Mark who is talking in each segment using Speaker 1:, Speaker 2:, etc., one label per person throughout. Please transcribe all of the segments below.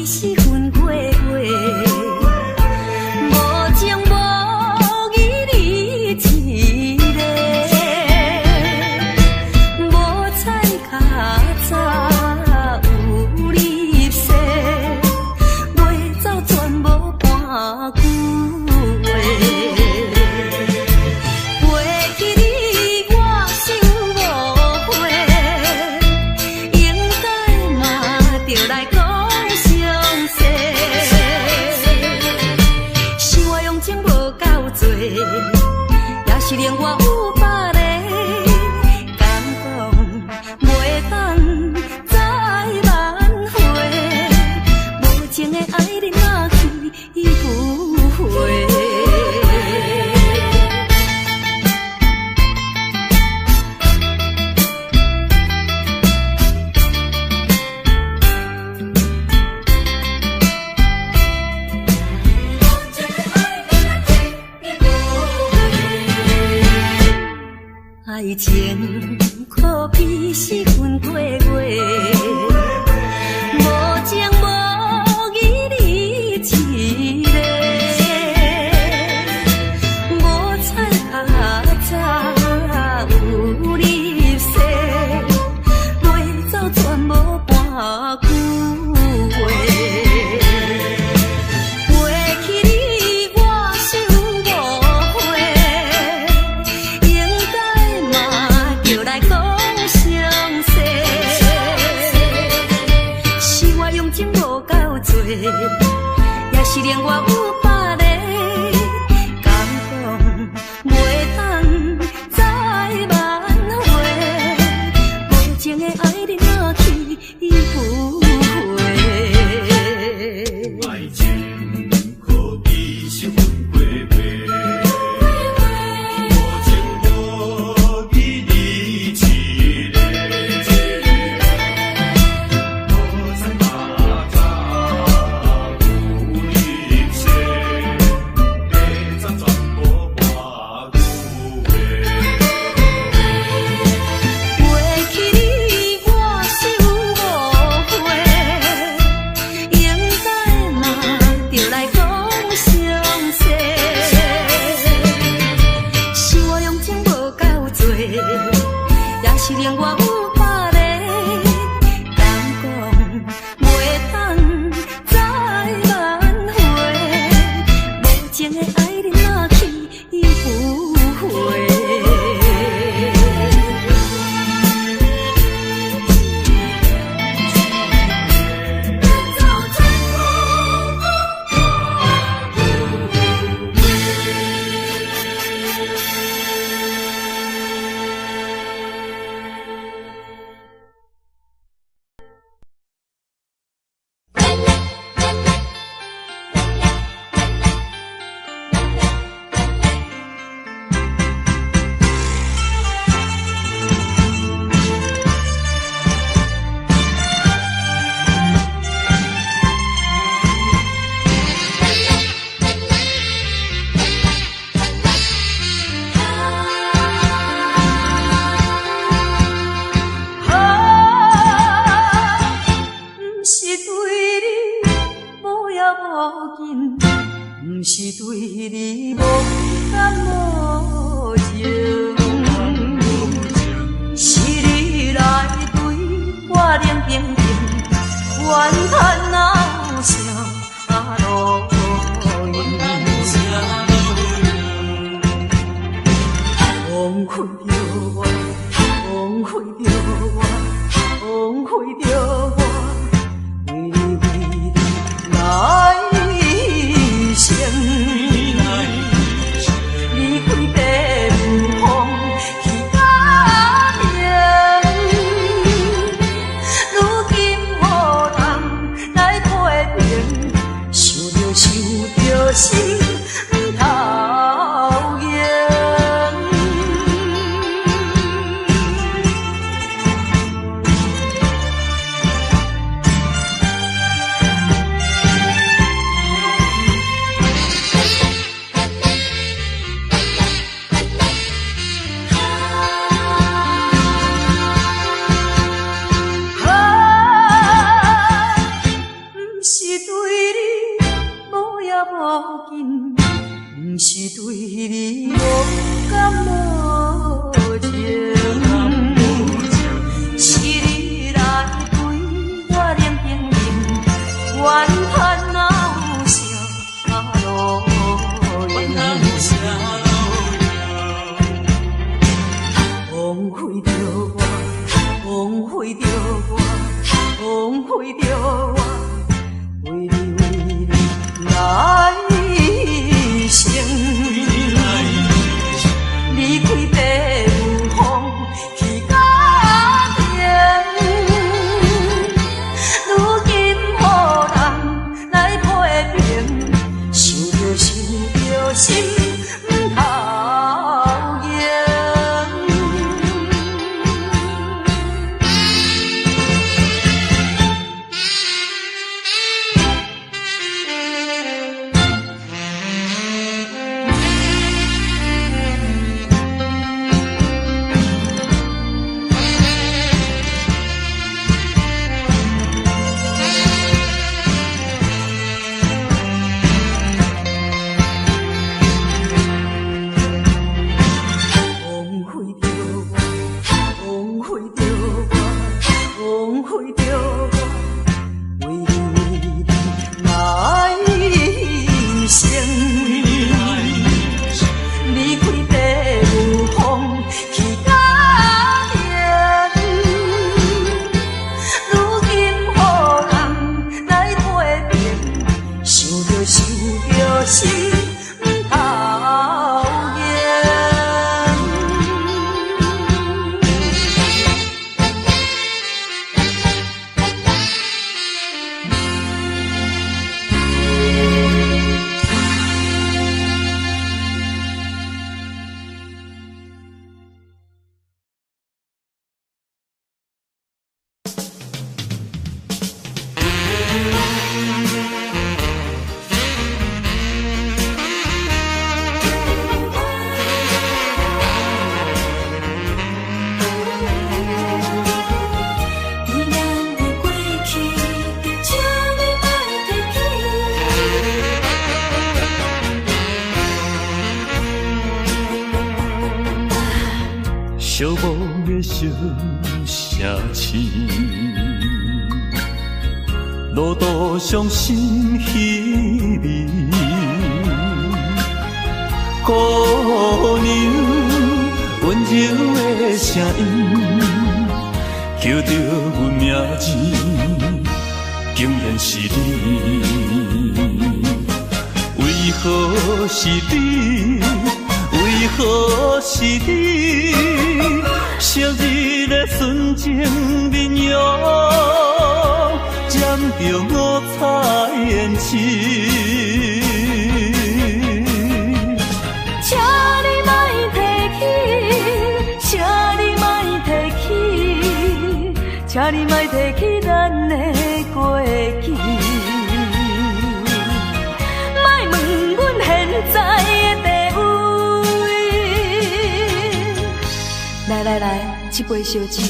Speaker 1: 是分过过，无情无义你一个，无彩脚早有你说，袂走全无半句话。袂记你我想无悔，应该嘛着来讲详细。是我用情无够多，也是令我有百个感动，袂当再挽回。无情的爱人若去不回。爱情可比是分过过，无情无义你一个，无彩脚早有你说，袂走全无半句话。袂记你我想无悔，应该嘛着来讲详细。是我用情无够多，也是令我有百个感动，袂当再挽回。无情的爱人若去不回。
Speaker 2: 爱情可比是分过过，无情无义你一个，无彩脚早有你说，袂走全无半句话。
Speaker 1: 袂记你我想无悔，应该嘛着来讲详细。是我用情无够多，也是令我有百个感动，袂当再挽回。无情的爱人若去不回。不是对你无感无情，是你来对我冷冰冰，怨叹闹啥路用，枉费着我，枉费着我，枉费着我，为你来。离开地方去家庭，如今何人来批评？想着心不讨厌。是对你无也无紧，毋是对你无感无情。是你来对我冷冰冰，怨叹哪有啥路用？枉费着我，枉费着我，枉费着我，为你来生。离开地有风去甲停，如今予人来批评，想着心不讨厌。
Speaker 2: 寂寞的小城市，路途伤心稀微，姑娘温柔的声音，叫着阮名字，竟然是你。为何是你？为何是你？昔日的纯情面容，染着五彩胭脂。
Speaker 1: 请你莫提起，请你莫提起，请你莫提起咱的过去。莫问阮现在的地位。来，一杯烧酒，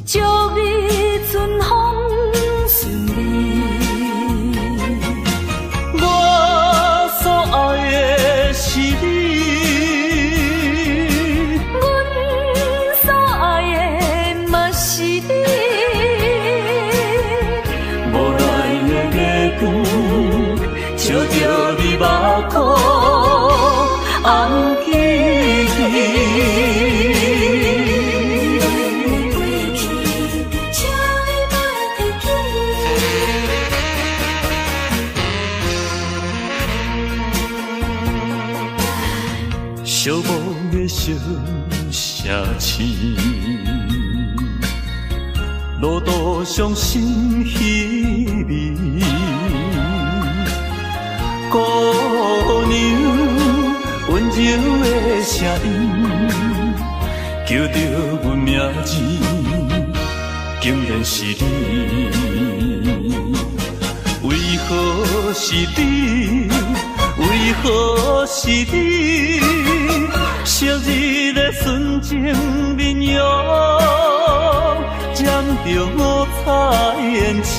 Speaker 1: 祝你春风顺利。
Speaker 2: 我所爱的是你，
Speaker 1: 阮所爱的嘛是你。
Speaker 2: 无奈的月光，照着你目眶，红记记。寂寞的小城市，路途伤心稀微，姑娘温柔的声音，叫着阮名字，竟然是你。为何是你？为何是你？昔日的纯情面容，染着五彩胭脂。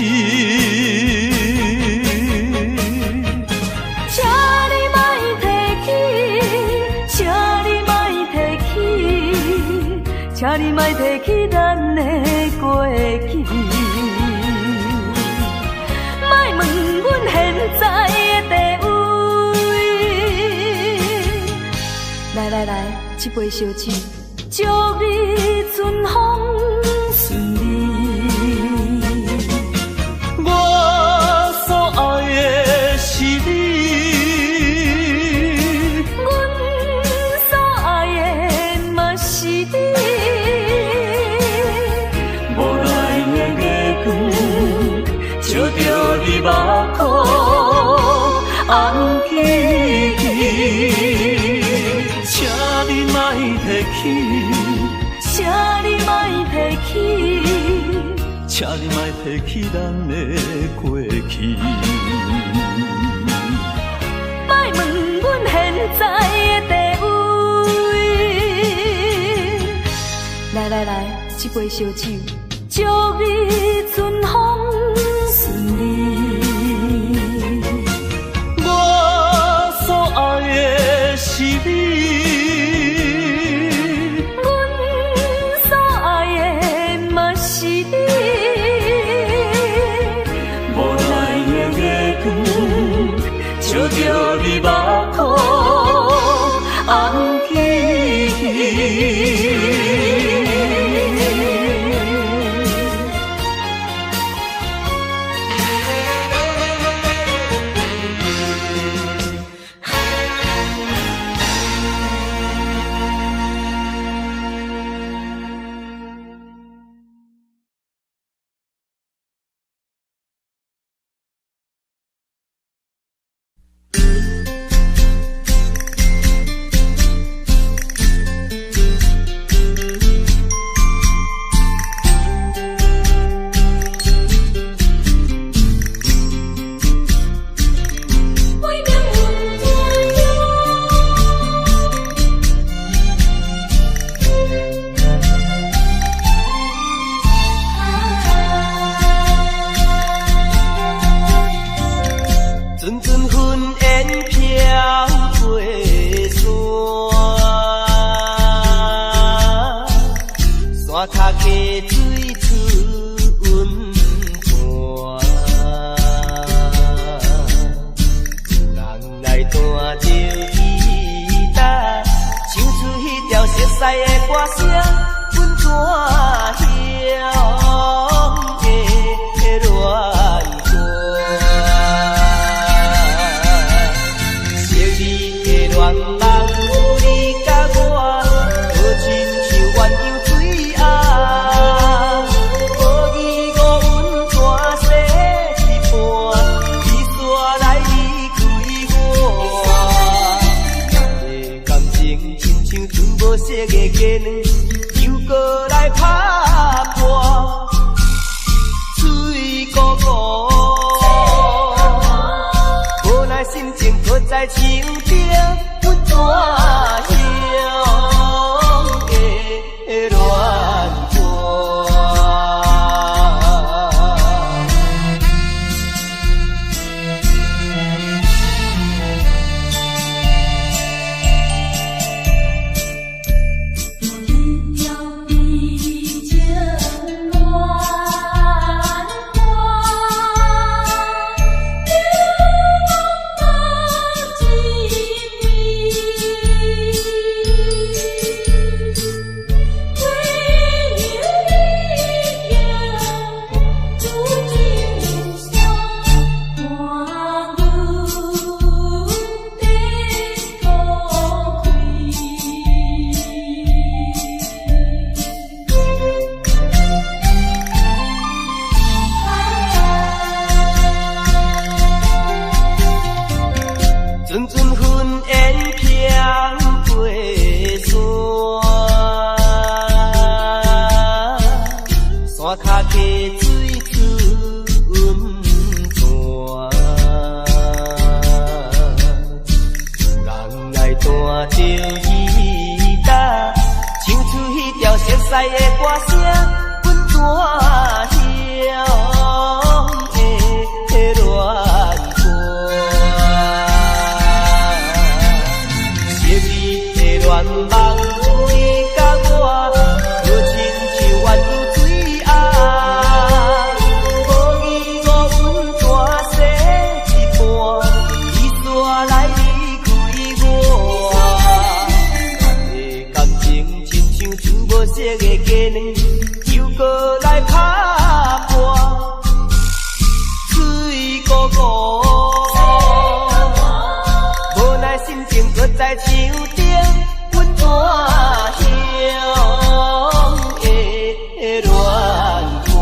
Speaker 1: 莫提起咱的过去，莫问阮现在的地位。来来来，这杯烧酒，祝你春风顺利。
Speaker 2: 我所爱的是你。照着你目眶红起，请你莫提起，
Speaker 1: 请你莫提起，
Speaker 2: 请你莫提起咱的过去。
Speaker 1: 莫问阮现在的地位。来来来，这杯烧酒，祝你春风顺利。
Speaker 2: 我所爱的是你，
Speaker 1: 阮所爱的嘛是你。
Speaker 2: 无奈的月光，照着你目眶红起。
Speaker 3: 愿望你甲我，无情两又搁来打破，水汩汩，无奈心情搁在树顶，阮怎样会乱过？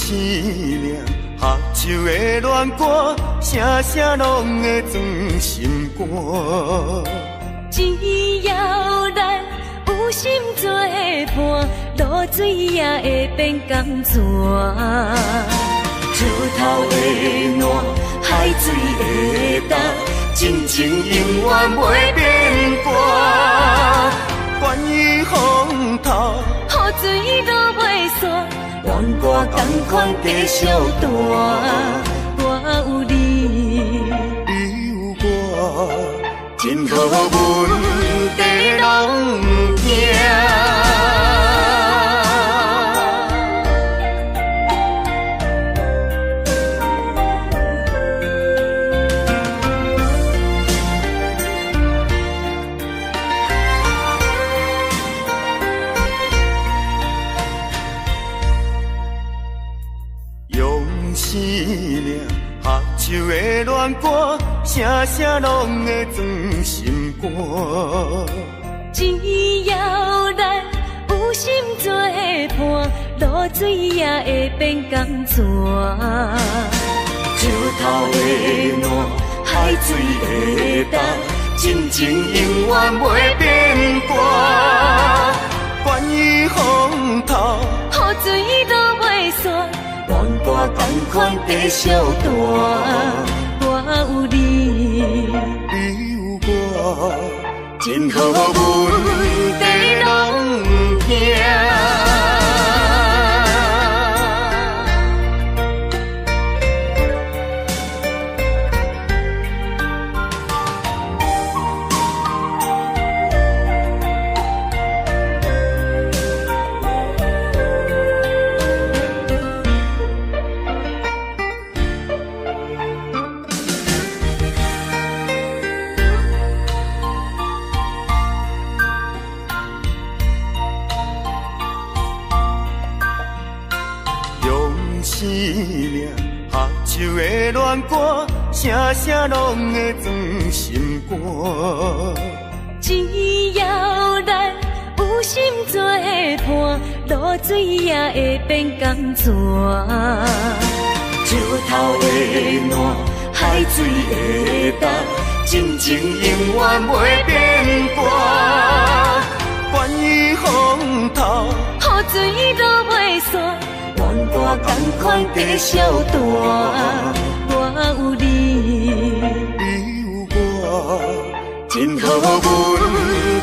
Speaker 2: 思念，合唱的恋歌，声声拢会装心肝。
Speaker 1: 只要咱有心作伴，露水也会变甘泉。石头的烂，海水的干，真情永远袂变卦。
Speaker 2: 关于风头，
Speaker 1: 雨水都袂散，愿歌同款继续弹。我有你，
Speaker 2: 你有我，真好阮地拢行。思念，合唱的恋歌，声声拢会装心肝。
Speaker 1: 只要咱有心作伴，露水也会变甘泉。石头的烂，海水的干，真情永远袂变卦。
Speaker 2: 关于风头，
Speaker 1: 雨水都袂散，愿歌同款继续弹。我有你，
Speaker 2: 你有我，
Speaker 1: 真好阮地拢行。
Speaker 2: 思念，合唱的恋歌，声声拢会装心肝。
Speaker 1: 只要咱有心作伴，露水也会变甘泉。石头的烂，海水的干，真情永远袂变卦。
Speaker 2: 关于风头，
Speaker 1: 雨水都袂散，愿歌同款继续弹。我有你，
Speaker 2: 你有我，
Speaker 1: 真好阮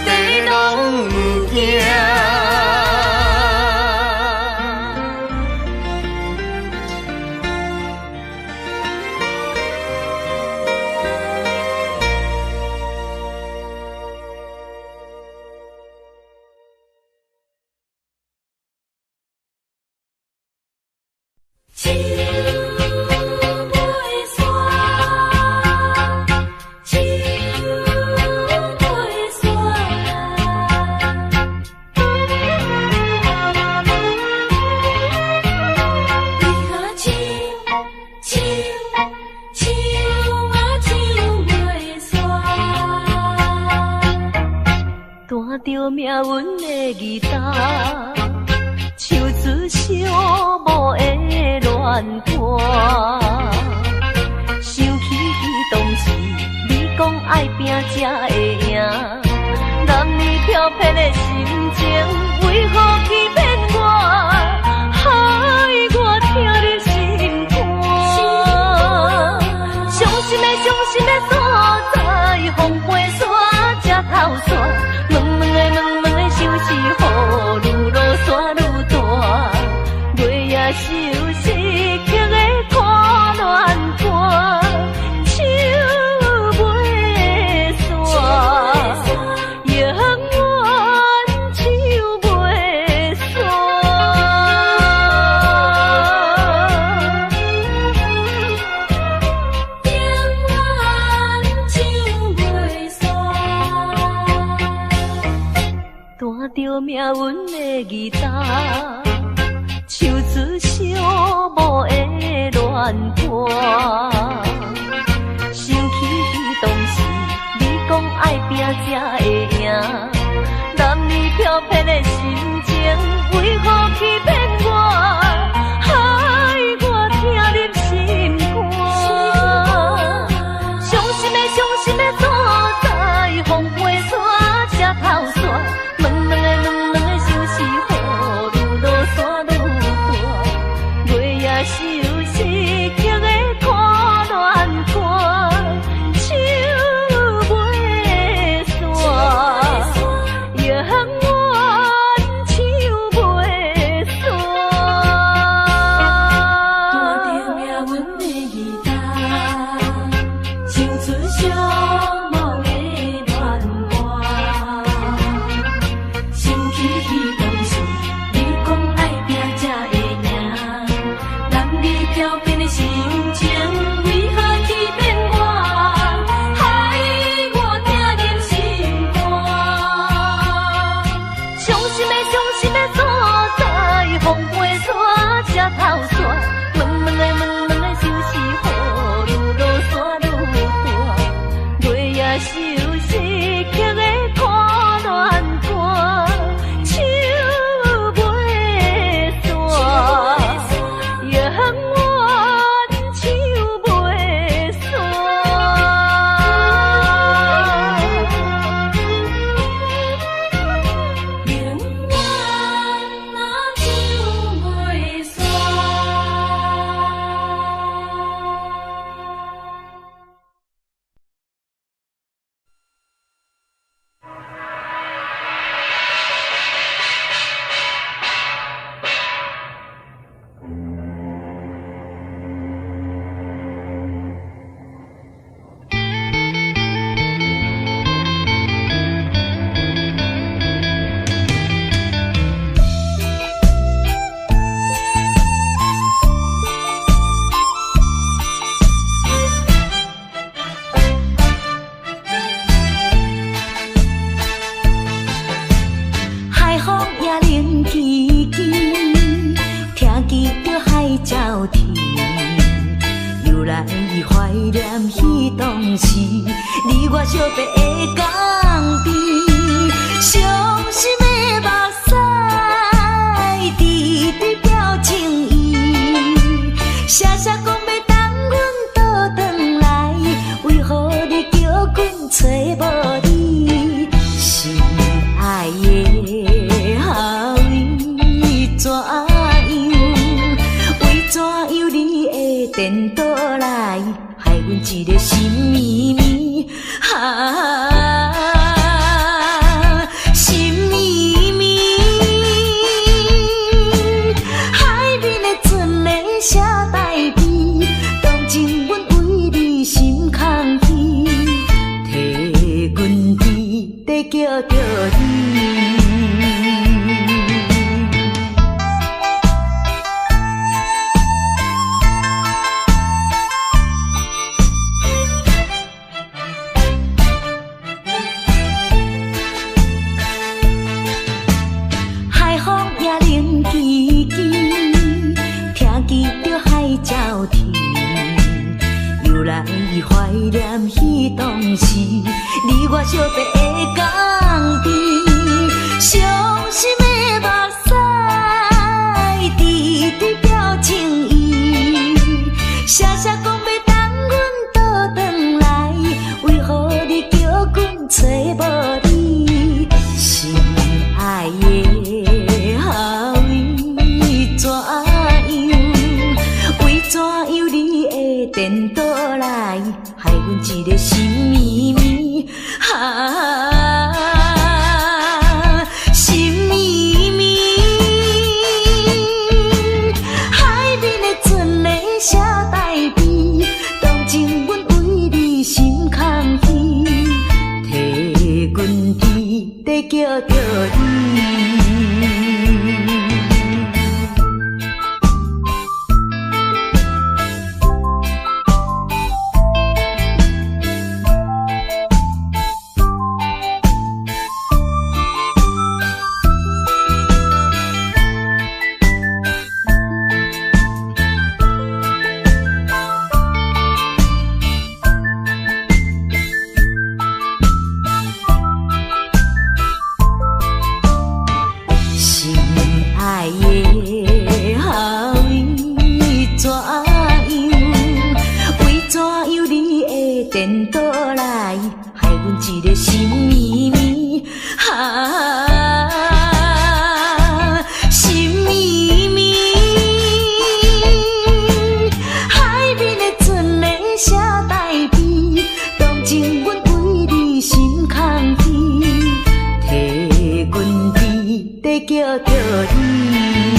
Speaker 1: 地拢行。树袂散，树袂散。为何树啊树袂散？弹着命运的吉他，唱出寂寞的恋歌。想起当时你讲爱拼才会赢，男女漂泊的心情，为何欺骗我，害我听你心肝？伤心的所在，风飞沙才透煞，问的想是雨愈落山愈大，月夜想是曲的看乱歌，树袂散，永远树袂散。弹着命运的吉他，唱出寂寞的恋歌。想起当时你讲爱拼才会赢，男女漂泊的心情，为何欺骗我，害问两个相思雨，愈落山愈大，月夜愁思曲的看乱歌，手袂散，永远手袂散。看着命运的义大，唱出寂寞的恋歌，心起彼当时，你讲爱拼才会赢，男女调变的心情，为何去变我，害我听人心肝。伤心的所在，风飞沙才透煞，问两个相思雨，愈落山愈大，月夜愁思曲的看乱歌，手袂散，永远手袂散，永远手袂散。海风也冷凄凄，听见着海鸟啼，又来怀念彼当时，你我相别的港边，伤心的目屎，滴滴表情意，写讲要等阮倒转来，为何你叫阮找无你？心爱的后为怎样？为怎样你会颠倒来，害阮一个心绵绵，心绵绵。海面的船咧写代笔，当真阮为你心空虚，替阮伫在叫着你。海风也冷凄凄，听见着海鸟啼，又来怀念彼当时，你我相别的港边，伤心的目屎，滴滴表情意，写讲要等阮倒转来，为何你叫阮找无你？心爱的后为怎样？为怎样你会颠倒来，害阮一个心绵绵，心绵绵。海面的船咧写代笔，当真阮为你心空虚，替阮伫在叫着你。叫着你。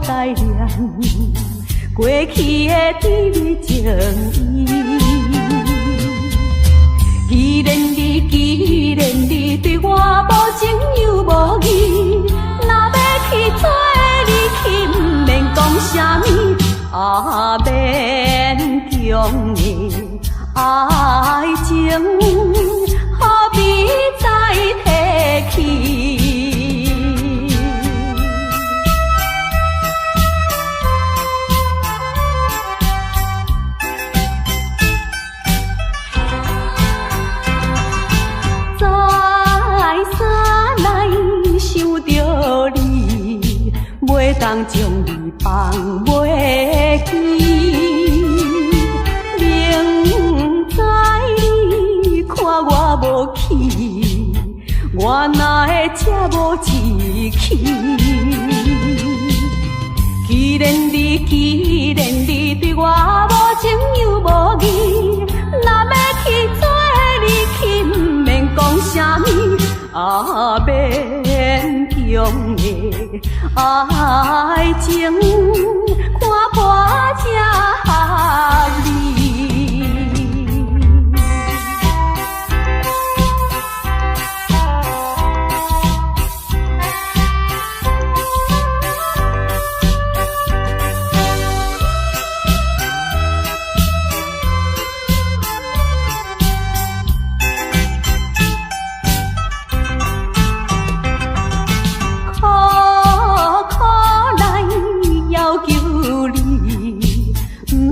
Speaker 1: 代念过去的甜蜜情谊。既然你记情又无义，若要去做你去，不免讲啥物，免强的爱情，何必再提起？袂当将你放袂记，明知你看我无气，我哪会这无志气？既然你对我无情又无义，若要去做你去，不免讲啥物，免强的爱情，看破才合理。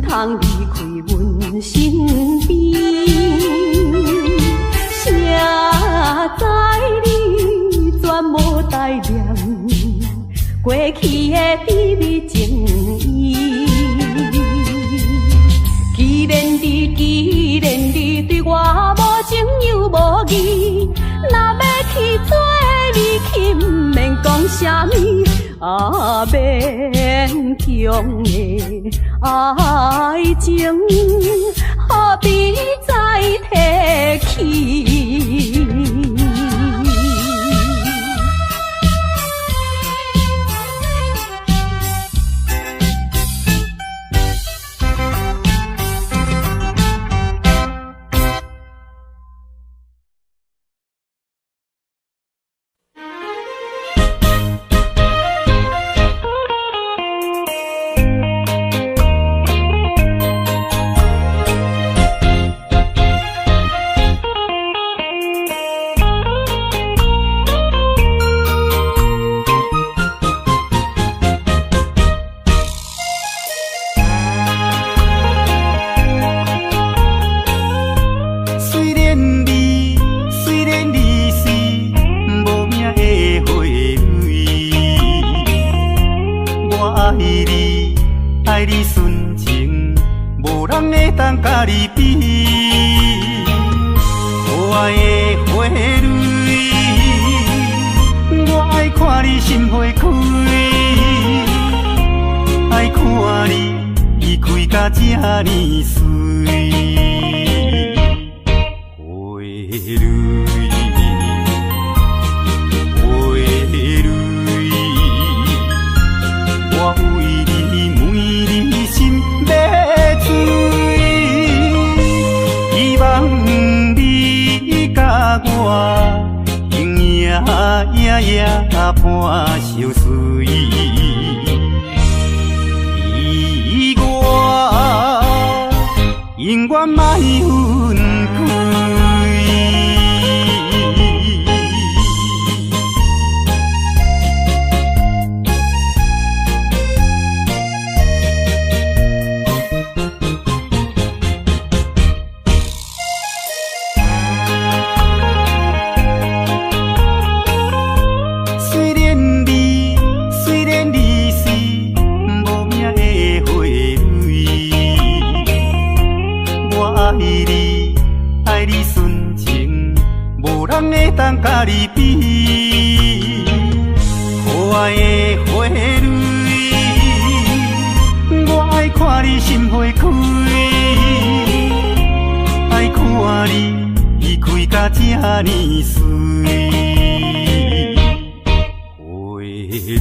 Speaker 1: 通离开阮身边，谁知你全无待念，过去的秘密情意。既然你对我无情又无义，若要去做你去，不免讲啥物，免强的爱情，何必再提起？爱你纯情，无人会当甲你比。可爱的花蕊，我爱看你心花开，爱看你开甲这呢水。花蕊。我永夜伴相随，意我永远莫分开。爱你纯情，无人会当甲你比。可爱的花蕊，我爱看你心花开，爱看你开甲这呢水。花蕊。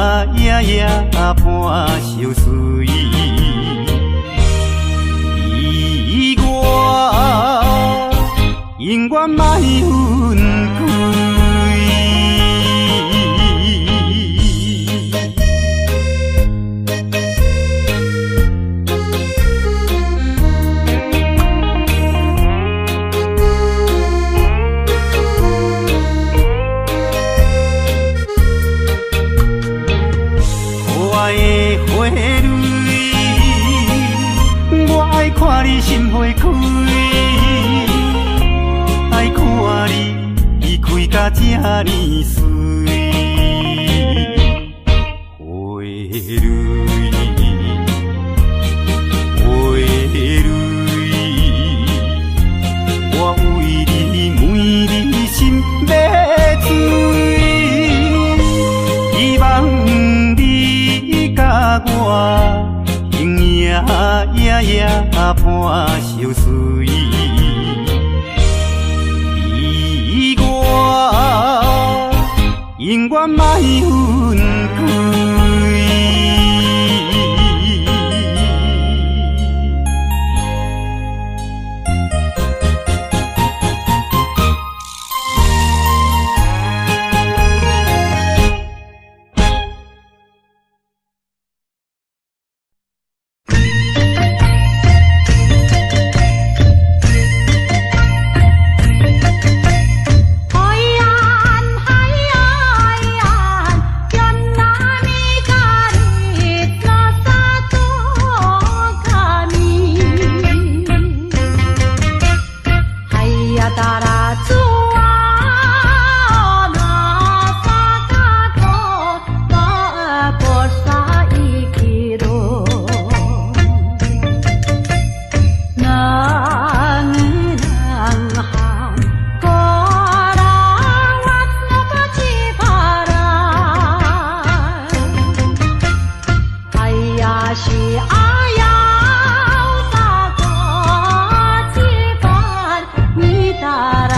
Speaker 4: 半相随，意我永远莫分开。看你心花开，爱看你开甲这呢水，花蕊，花蕊，我为你每日心要醉，希望你甲我。半相随，意我永远莫分开。
Speaker 1: Tara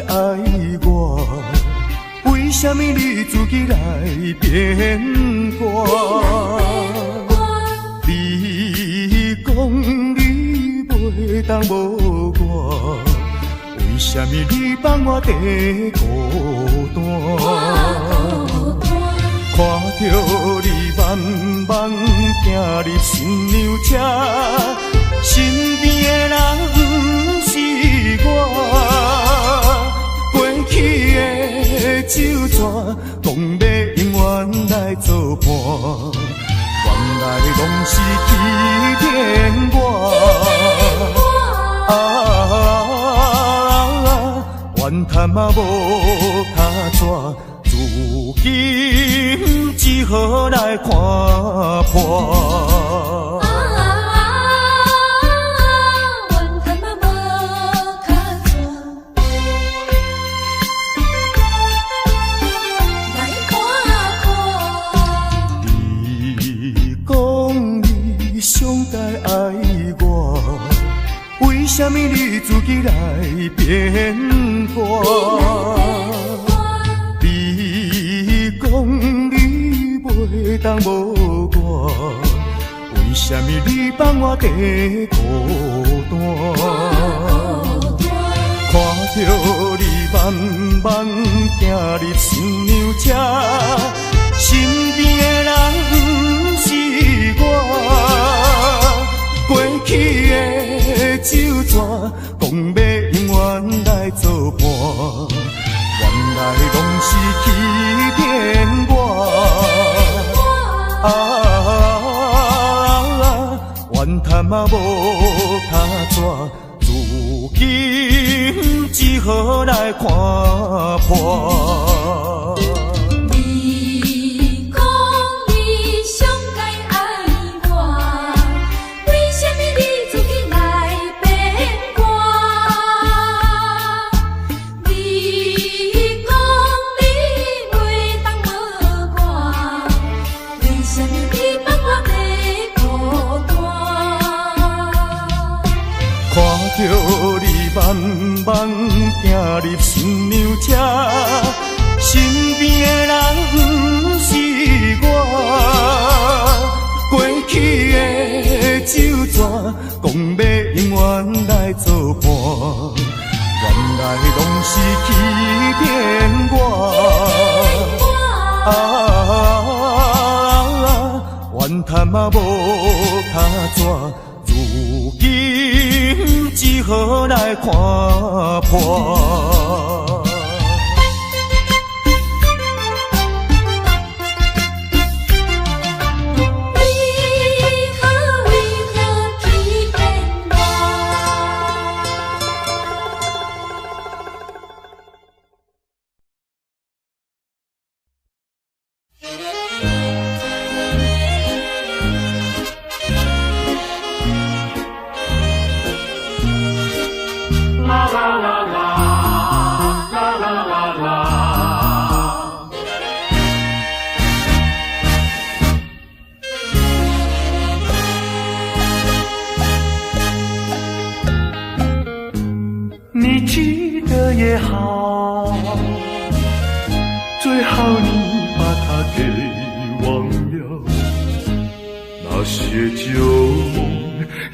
Speaker 2: 爱我？为什么你自己来变卦？你讲你袂当无我，为什么你放我在孤单？看着你慢慢行入新娘车，身边的人不是我。过去的酒泉，讲要永远来作伴，原来拢是欺骗我。怨叹嘛无卡纸，如今只好来看破。为什么你自己来变卦？你讲你袂当无我，为什么你放我在孤单？看着你慢慢行入新娘车，身边的人不是我。过去的酒泉，讲要永远来作伴，原来拢是欺骗我。怨叹嘛无卡纸，如今只好来看破。看着你慢慢行入新娘车，身边的人不是我。过去的酒泉，讲要永远来作伴，原来拢是欺骗我。怨叹嘛无卡纸，如今只好来看破。
Speaker 4: 你记得也好，最好你把它给忘了，那些旧梦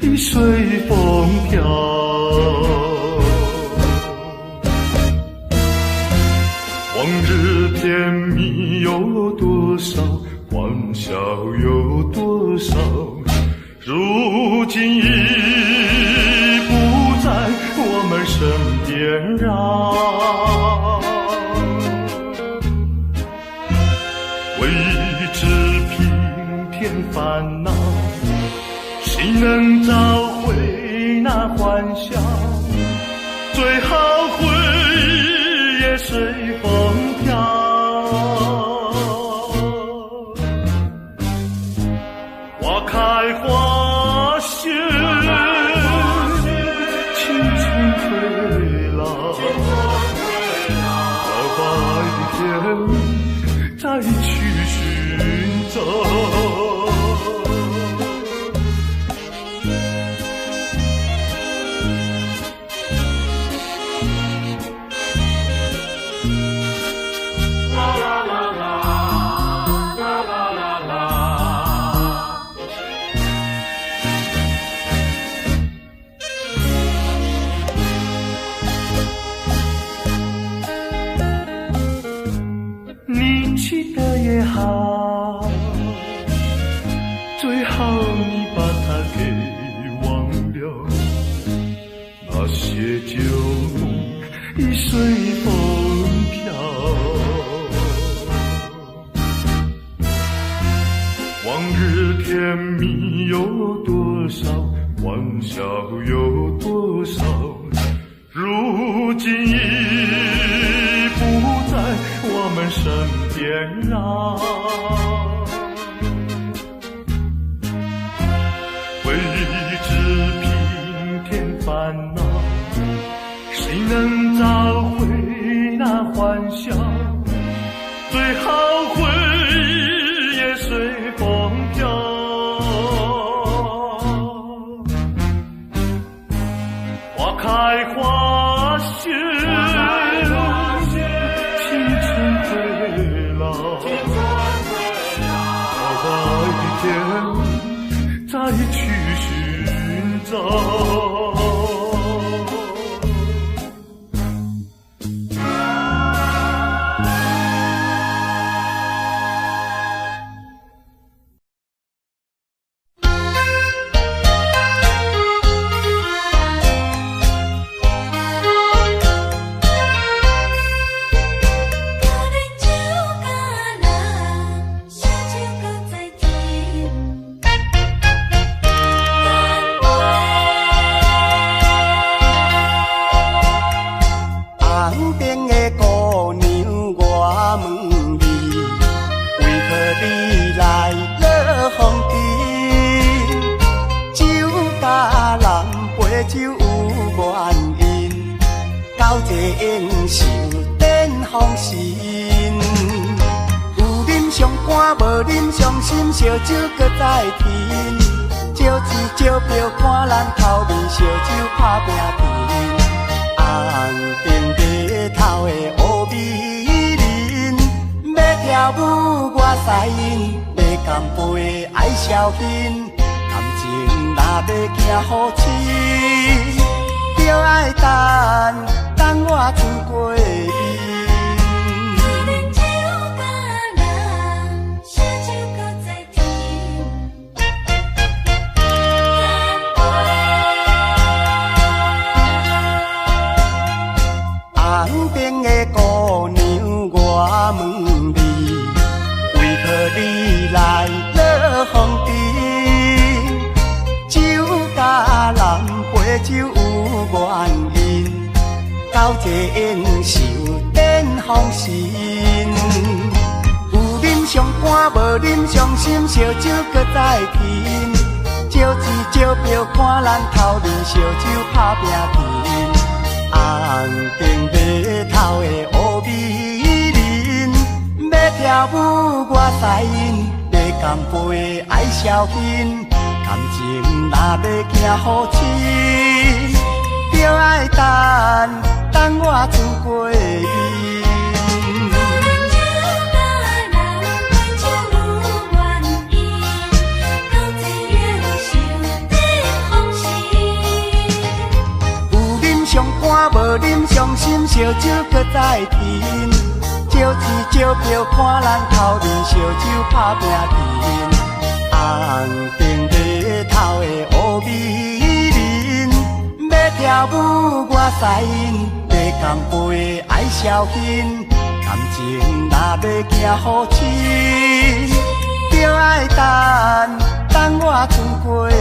Speaker 4: 已随风飘。往日甜蜜有多少，欢笑有多少，如今已不在我们身边绕。为知平添烦恼，谁能找回那欢笑？最好回忆也随风飘。花开花谢，青春退老，到白的天再去寻找。往日甜蜜有多少，欢笑有多少，如今已不在我们身边啊。为知平添烦恼，谁能找回那欢笑？最好回忆也随风飘。花开花谢，青春回老，到白天再去寻找。烧酒搁再添，招钱招票看咱头面，烧酒打拼拼。红顶白头的乌美人，要跳舞我使因，要干杯爱消遣。感情若要行好深，就爱等我春过伊。旁边的姑娘，我问你，为何你来落风尘？酒甲人陪酒有原因，到这应受点风神。有啉上肝，无啉上心，烧酒搁再添。招钱招票看咱头面，烧酒打拼拼。红顶白头的乌美人，要跳舞我使因，要干杯爱消遣。感情若要行好深，就爱等我春过伊。无啉伤心，烧酒搁再添。招钱招票看咱头面，烧酒打拼拼。红顶白头的乌美人，要跳舞我使因，要干杯爱消遣。感情若要行好深，就爱等我春过伊。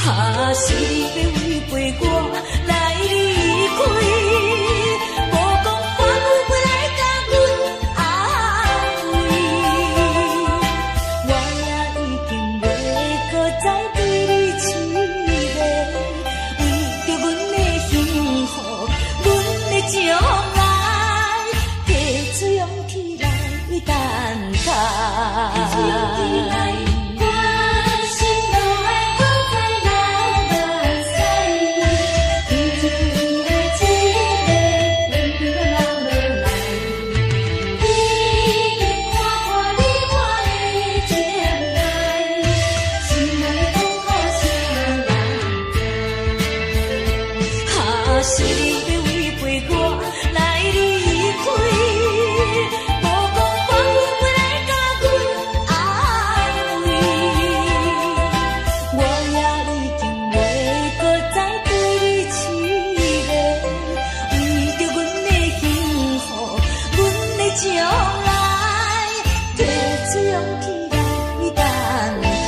Speaker 1: 啊，是你要违背我来离开，无讲看有回来甲阮安慰，我也已经袂搁再对你痴迷，为着阮的幸福，阮的将来，提出勇气来等待。是你要违背我来离开，无讲看有回来甲阮安慰，我也已经袂搁再对你痴迷，为着阮的幸福，阮的将来，提出勇气来等待。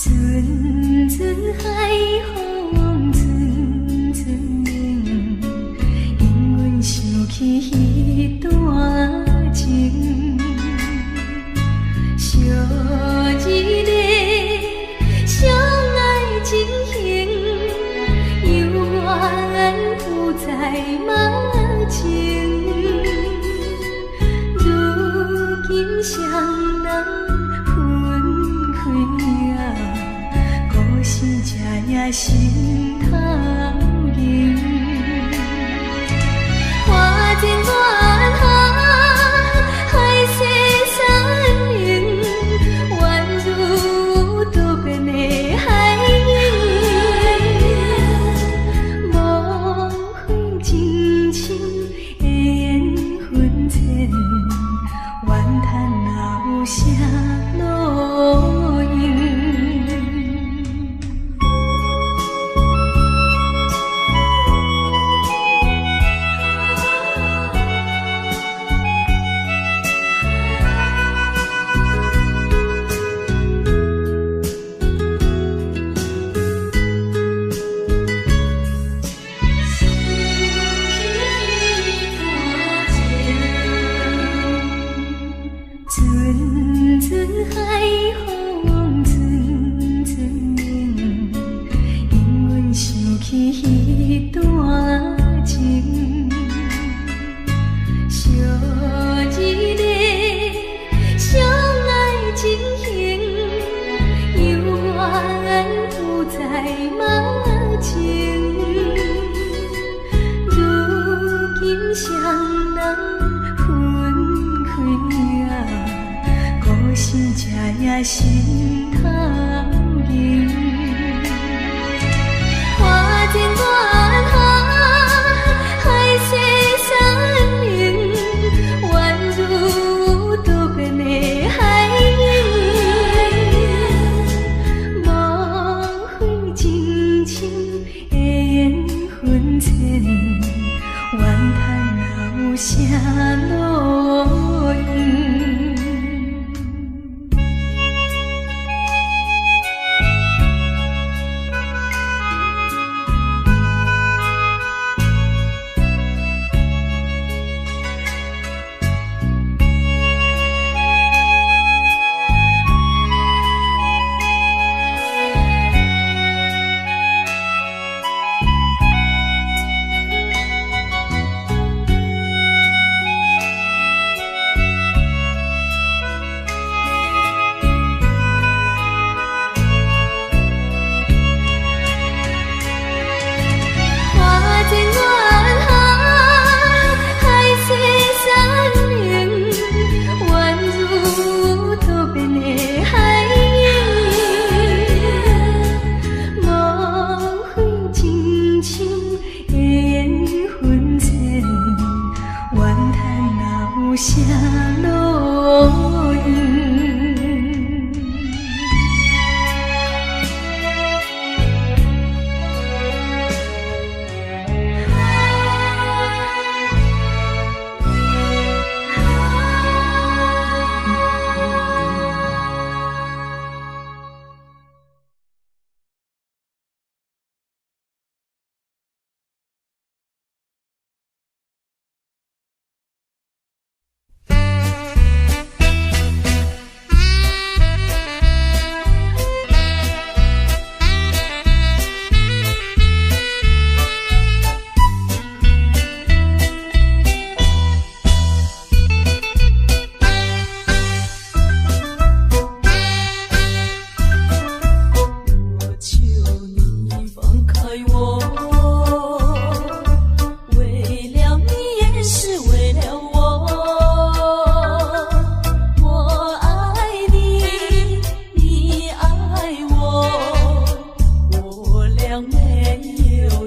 Speaker 1: 阵阵海风，阵阵冷，因阮想起迄段情，小日的相爱情形，犹原浮在目前。如今双人分开啊，故事才也心头凝。花间远航，海誓山盟，宛如渡边的海影。无悔情深的缘分浅，怨叹老舍路影。阵阵海风，阵阵冷，因阮想起迄段情。小日的相爱情形，犹原浮在目前。如今双人分开啊，故事才也心头凝。花间远航，海誓山盟，宛如渡边的海影。无悔情深的缘分浅，怨叹老舍路影。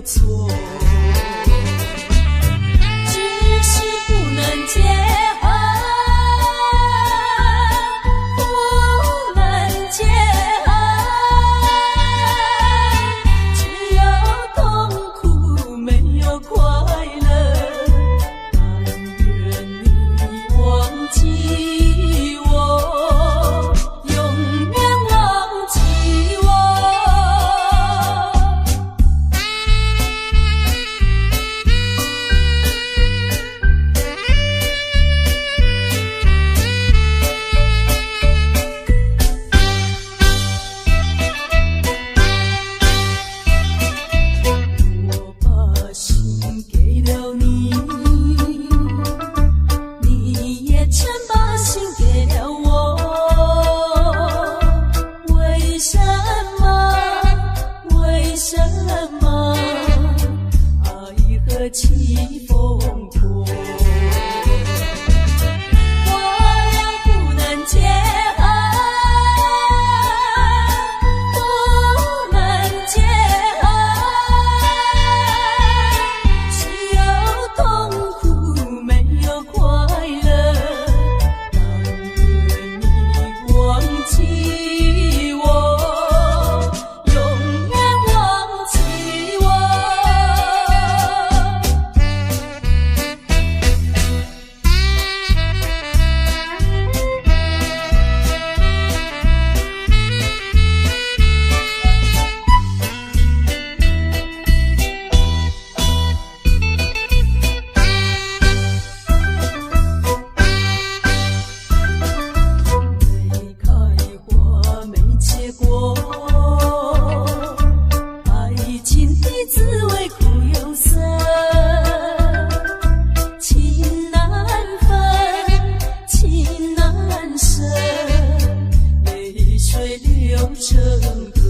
Speaker 1: 有错，只是不能结合，不能结合，只有痛苦没有快乐。但愿你忘记我，永远忘记我。我把心给了你，你也曾把心给了我。为什么？为什么？爱何其疯狂？我俩不能结合，不能结合，只有痛苦没有快乐。但愿你忘记我，永远忘记我。没开花没结果，爱情的滋味苦又涩，情难分，情难舍，泪水流成河。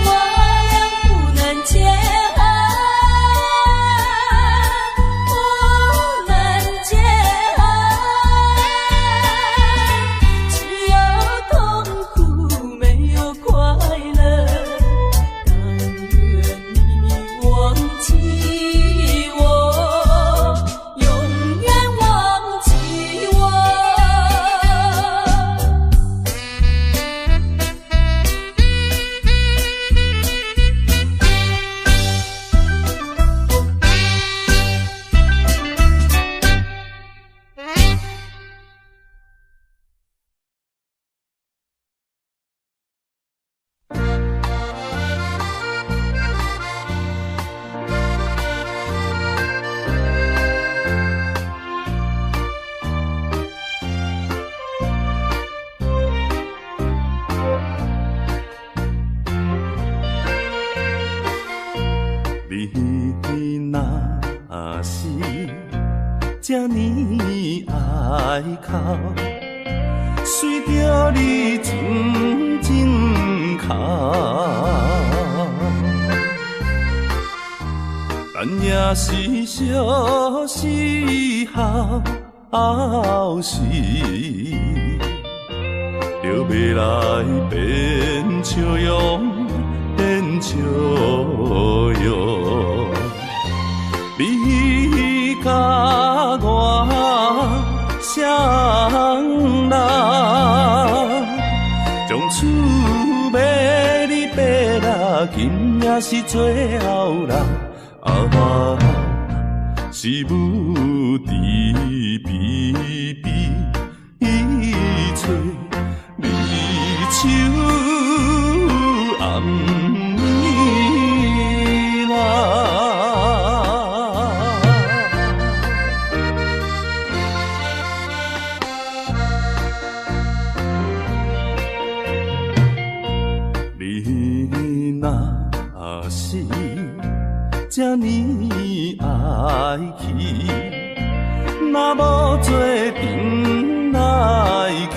Speaker 1: 我俩不能结合，不能结合，只有痛苦没有快乐。但愿你忘记我，永远忘记我。
Speaker 2: 你若是这呢爱哭，随着你纯情哭，但也是小时后时，就要来变笑容。变笑容，你甲我双人，从此要你爬啦，今也是最后人啊，是无知悲悲，一切离手。暗暝啦，你若是这呢爱去，若无做阵来去。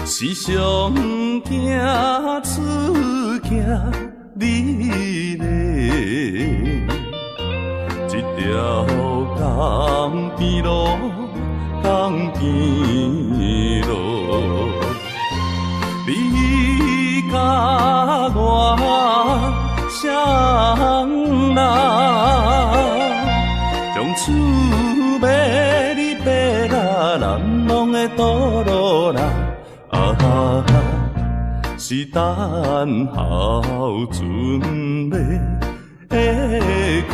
Speaker 2: 时常惊出惊你嘞，一条江边路，江边路，你是等候船要开，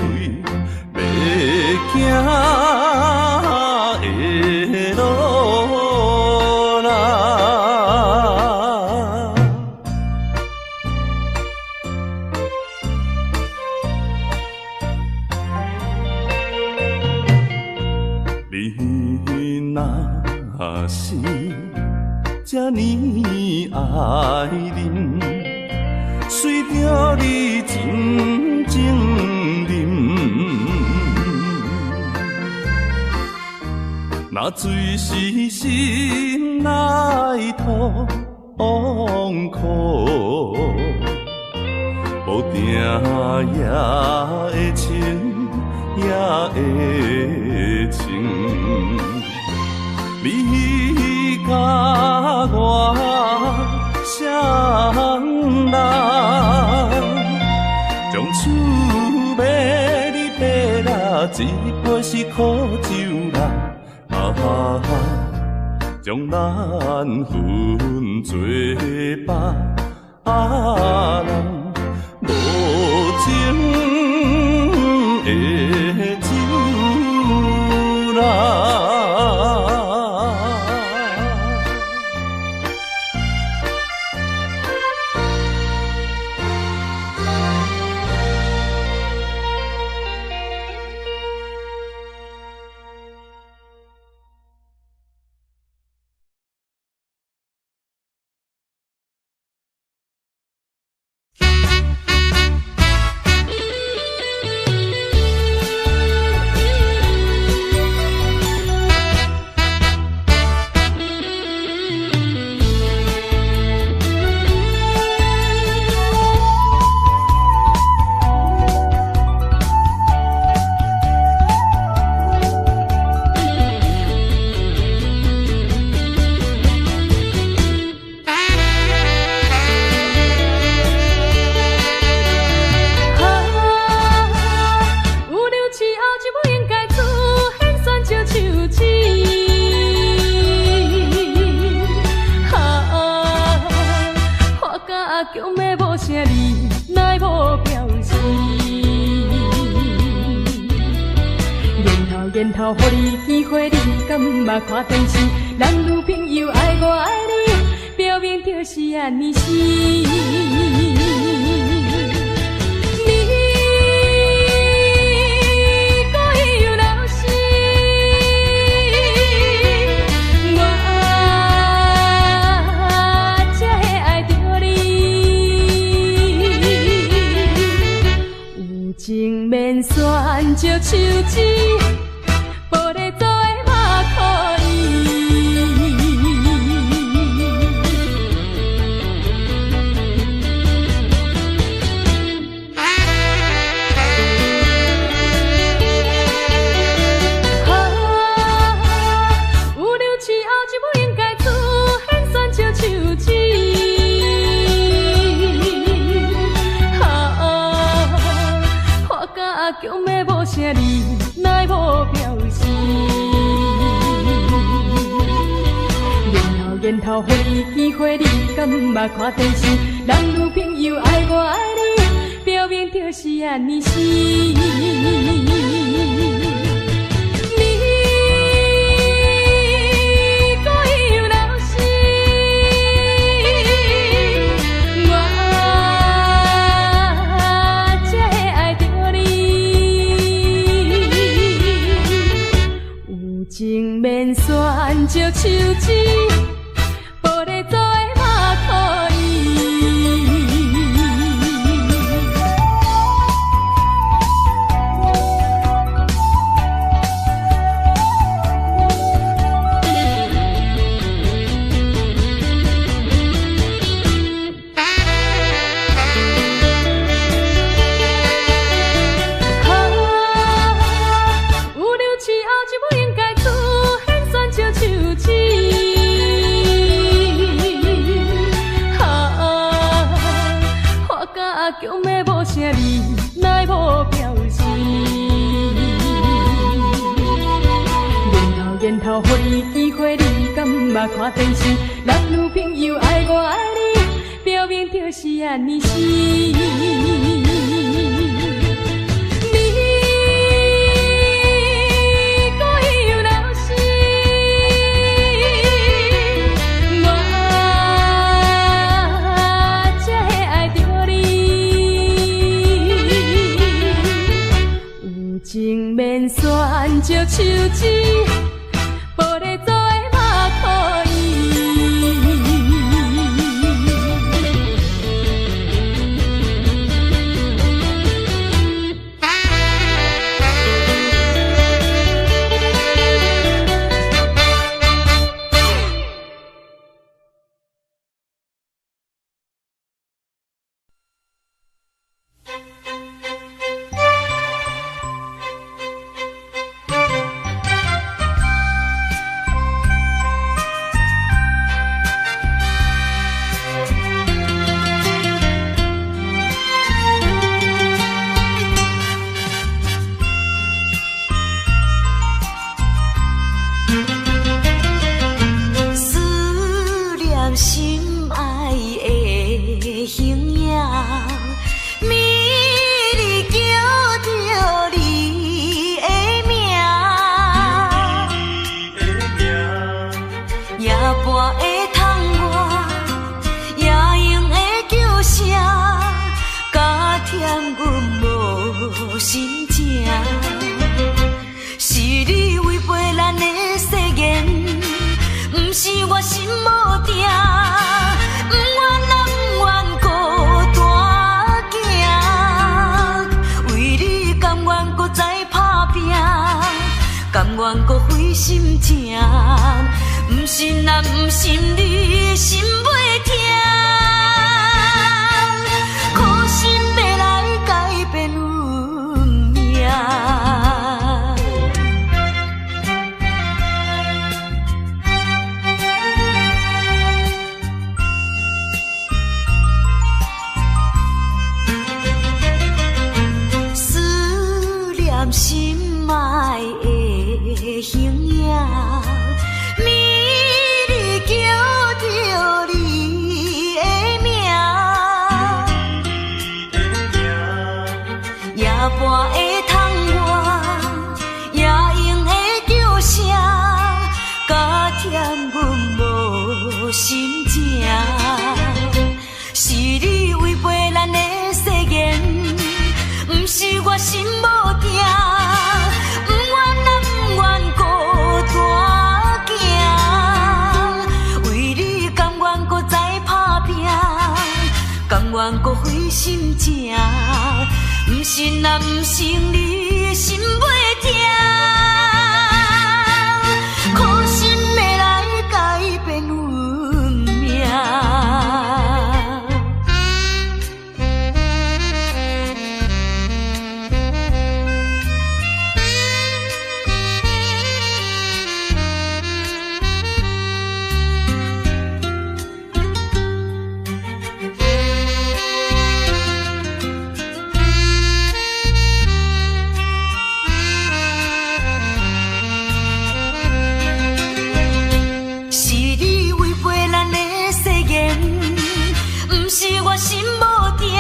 Speaker 2: 要行的路啦。你若是这呢爱人，随着你真情饮，那水是心内痛苦，无定也会情，也会情。你甲我相认，将厝买你买啦，一杯是苦酒啦，将咱分做别人无情的酒啦。
Speaker 1: 然后，予你机会，你敢毋捌看电视？男女朋友爱我爱你，表面就是安尼是。你故意有闹事，我才会爱着你。有情免选石手指。强的无声，你奈无表示？然后，予你机会，你敢毋捌看电视？男女朋友爱我爱你，表面就是安尼是。情免选石手指，玻璃做的嘛可以。有六七后就不应该。强的无声，你奈无表示？然后，予你机会，你敢毋捌看电视？男女朋友爱我爱你，表明就是安尼是。情免选择手指，无咧做的嘛可以。心痛，不信啊，不信你心袂痛，苦心要来改变运命。思念心爱的形影，美丽叫着你的名，夜半的窗外，夜莺的叫声，加添阮无心情。是你违背咱的誓言，不是我心无定。甘愿搁费心情，不信啊，不信你心袂痛，苦心要来改变运命。心无定，不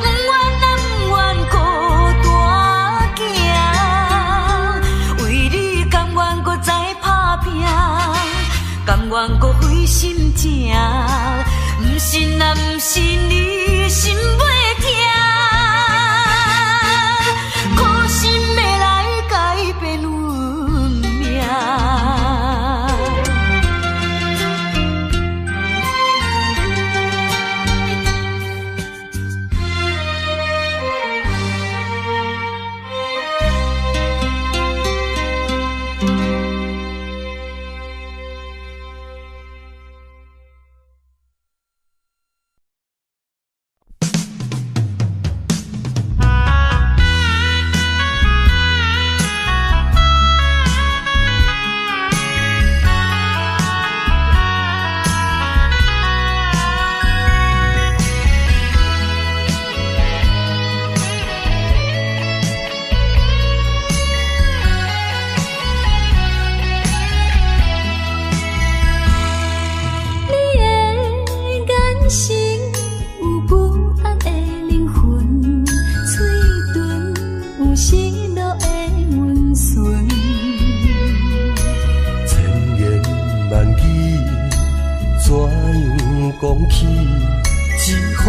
Speaker 1: 愿啊，不愿孤单行，为你甘愿搁再打拼，甘愿搁费心情，不信啊，不信你心袂痛，苦心要来改变运命。
Speaker 5: 怎样讲起？只好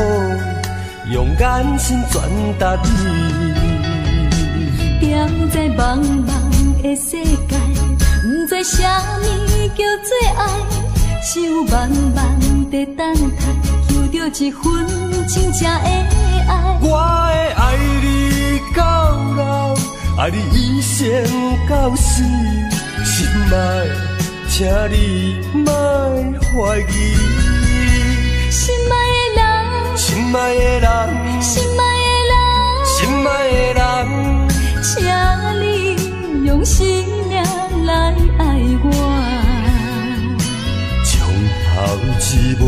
Speaker 5: 用眼神传达你。
Speaker 1: 踮在茫茫的世界，不知啥物叫做爱，想慢慢地等待，求着一份真正的爱。
Speaker 5: 我会爱你到老，爱你一生到死，心爱，请你莫怀疑。
Speaker 1: 心爱的人，
Speaker 5: 心爱的人，
Speaker 1: 心爱的人，
Speaker 5: 心爱的人，
Speaker 1: 请你用心命来爱我。
Speaker 5: 从头至尾，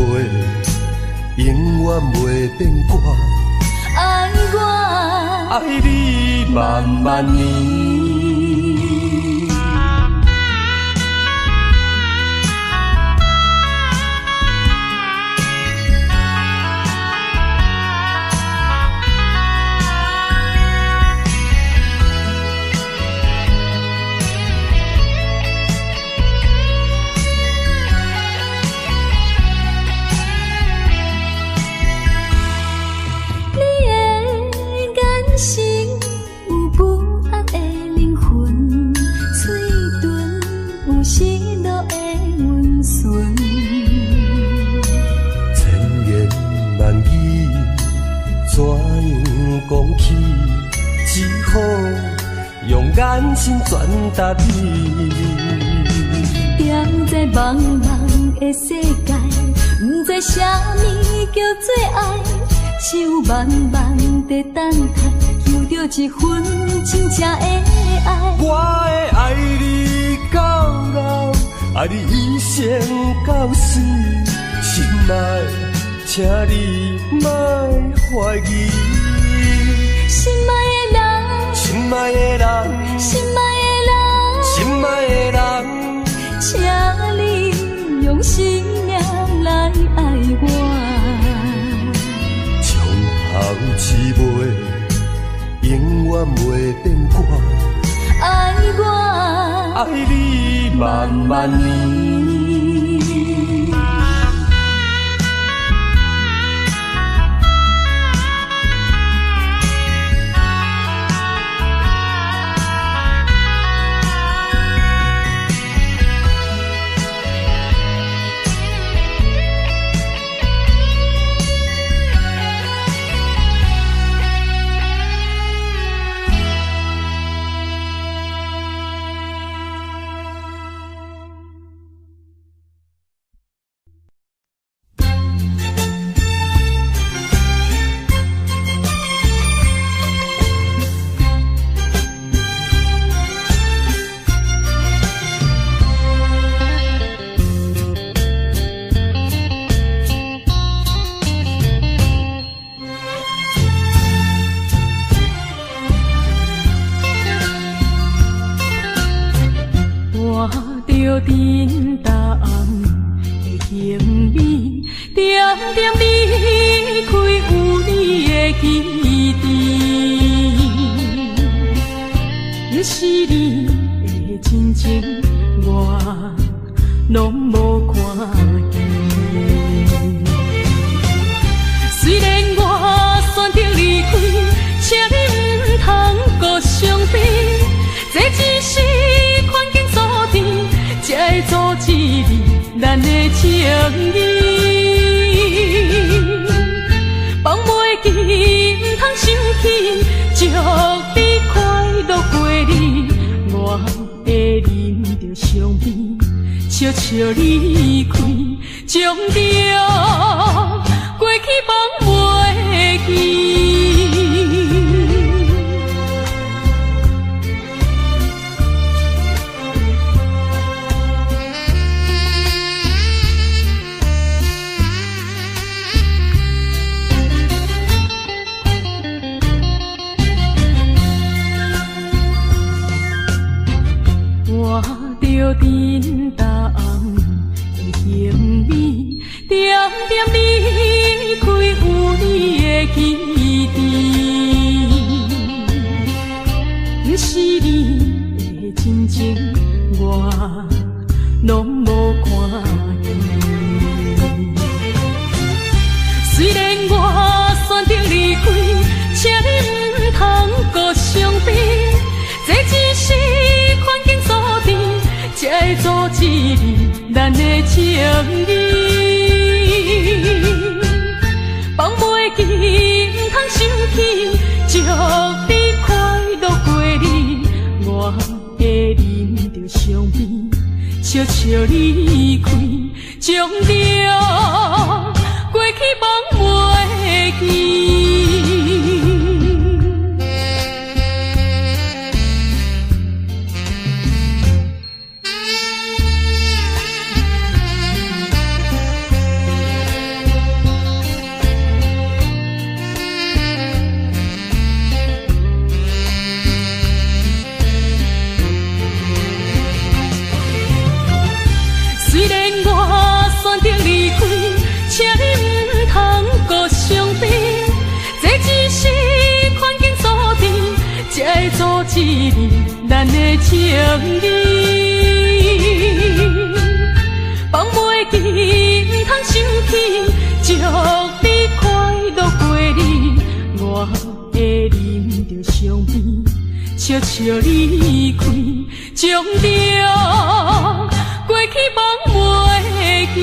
Speaker 5: 永远袂变卦。
Speaker 1: 爱我，
Speaker 5: 爱你万万年。讲起，只好用眼神传达你。
Speaker 1: 踮在茫茫的世界，不知啥物叫做爱，想慢慢地等待，求着一份真正的爱。
Speaker 5: 我会爱你到老，爱你一生到死，心爱，请你莫怀疑。
Speaker 1: 心爱的人，
Speaker 5: 心爱的人，
Speaker 1: 心爱的人，
Speaker 5: 心爱的人，
Speaker 1: 请你用心命来爱我。
Speaker 5: 从头至尾，永远袂变卦。
Speaker 1: 爱我，
Speaker 5: 爱你万万年。
Speaker 1: 沉淡的行李，点点离开有你的基地。若是你的真情，我拢无看见。虽然我选择离开，请你唔通搁伤悲，这只是环境所定。才会阻止你咱的情谊，放袂记，唔通生气，祝你快乐过日。我会忍着伤悲，悄悄离开，将着过去放袂记。着沉淡的行李，点点离开有你的基地。若是你的真情，我拢无看见。会阻止你咱的情谊。放袂记，唔通生气，祝你快乐过日。我会忍着伤悲，悄悄离开，将着过去忘袂记。虽然我选择离开，请你唔通搁伤悲。这只是环境所定，才会阻止你咱的情谊。放袂记，唔通生气，祝你快乐过日。我会忍着伤悲，悄悄离开，将着过去忘袂记。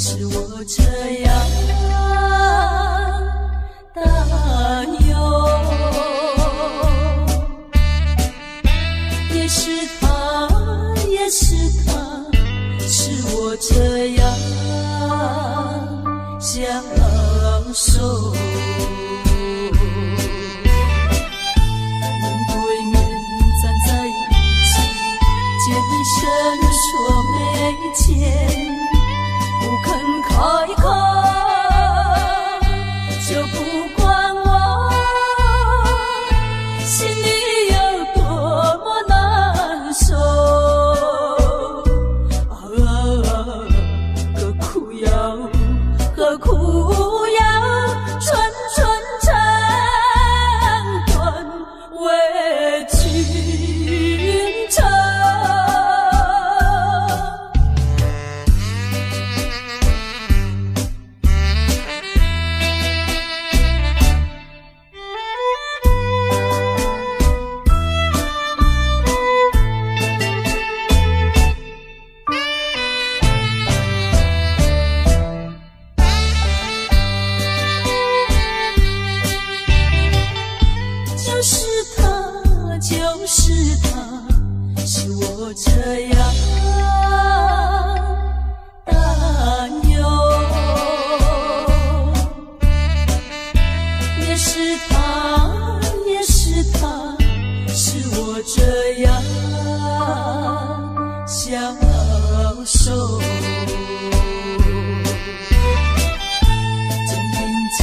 Speaker 1: 是我这样担忧，也是他，也是他，是我这样享受。面对面站在一起，见一声说没见。不肯开口，就不管我心里有多么难受。何苦要寸寸肠断为君仇。就是他，是我这样担忧，也是他，也是他，是我这样享受。肩并肩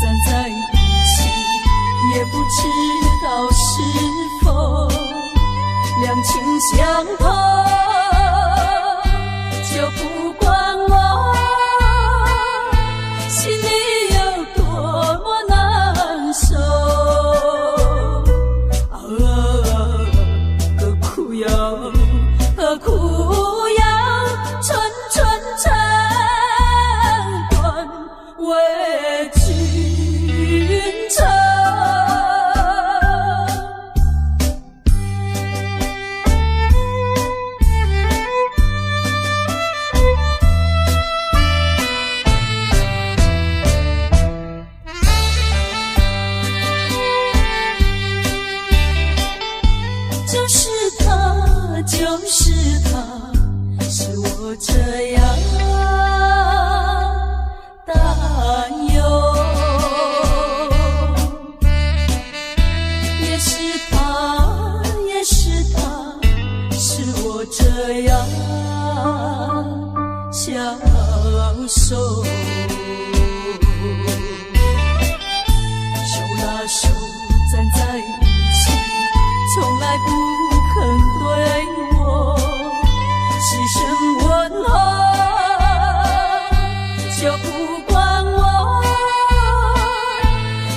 Speaker 1: 站在一起，也不知道是否两情相投，就不管我心里有多么难受。何苦要寸寸肠断为君仇。就是他，就是他，是我这样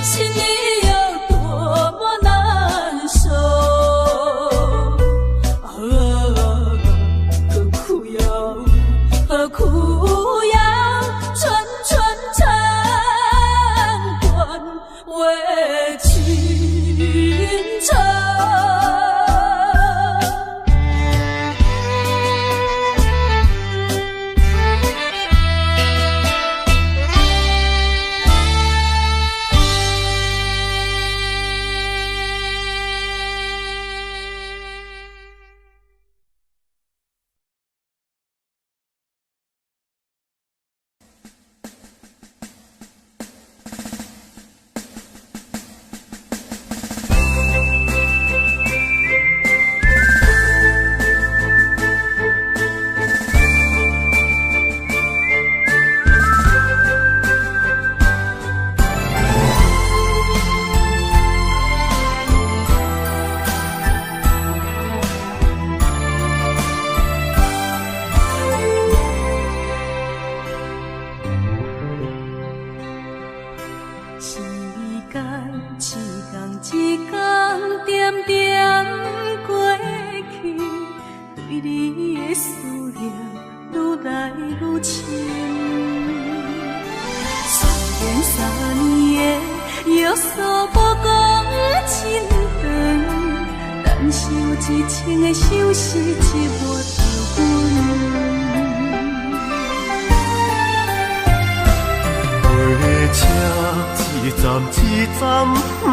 Speaker 1: 心里有多么难受。何苦要春春长关为情长。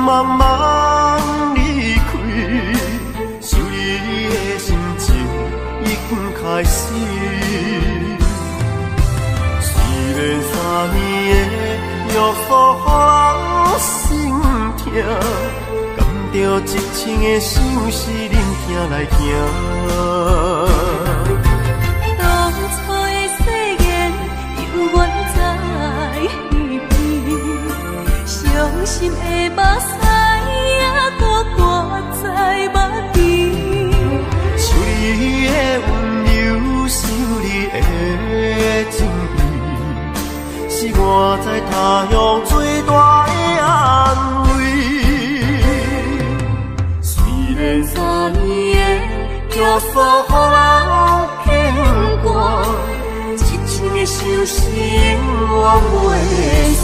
Speaker 5: 慢慢离开，想你的心情已经开始。虽然3年的约束予人心痛，甘着一生的相思忍痛来行。
Speaker 1: 当初的誓言犹原在伤心的目屎还搁挂在目前，
Speaker 5: 想你的温柔，想你的情意，是我在他乡最大的安慰。虽然3年的约束予人牵挂，一生的相思永远袂散。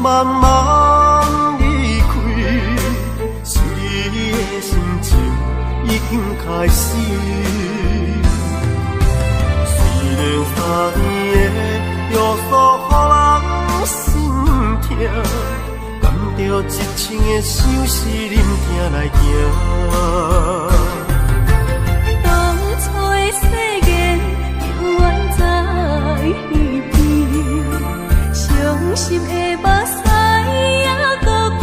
Speaker 5: 慢慢离开，想你的心情已经开始。虽然3年的约束予人心痛，甘着一生的相思忍痛来行。
Speaker 1: 当初的誓言犹原在耳边，伤心的目屎还搁挂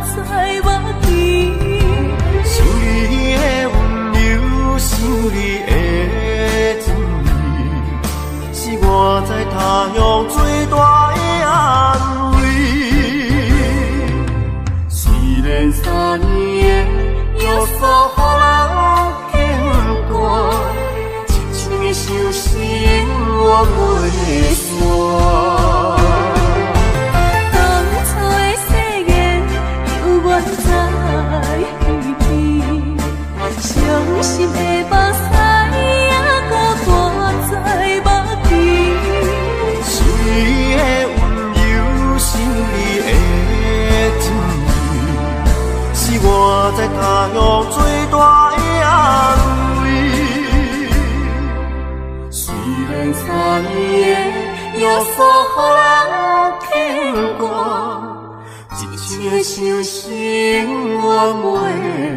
Speaker 1: 在目前。
Speaker 5: 想你的温柔，想你的情意，是我在他乡最大的安慰。虽然3年的约束予人牵挂，一生的相思永远袂散。
Speaker 1: 伤心的目屎还搁挂在目前，
Speaker 5: 想你的温柔，想你的情意，是我在他乡最大的安慰。想生活袂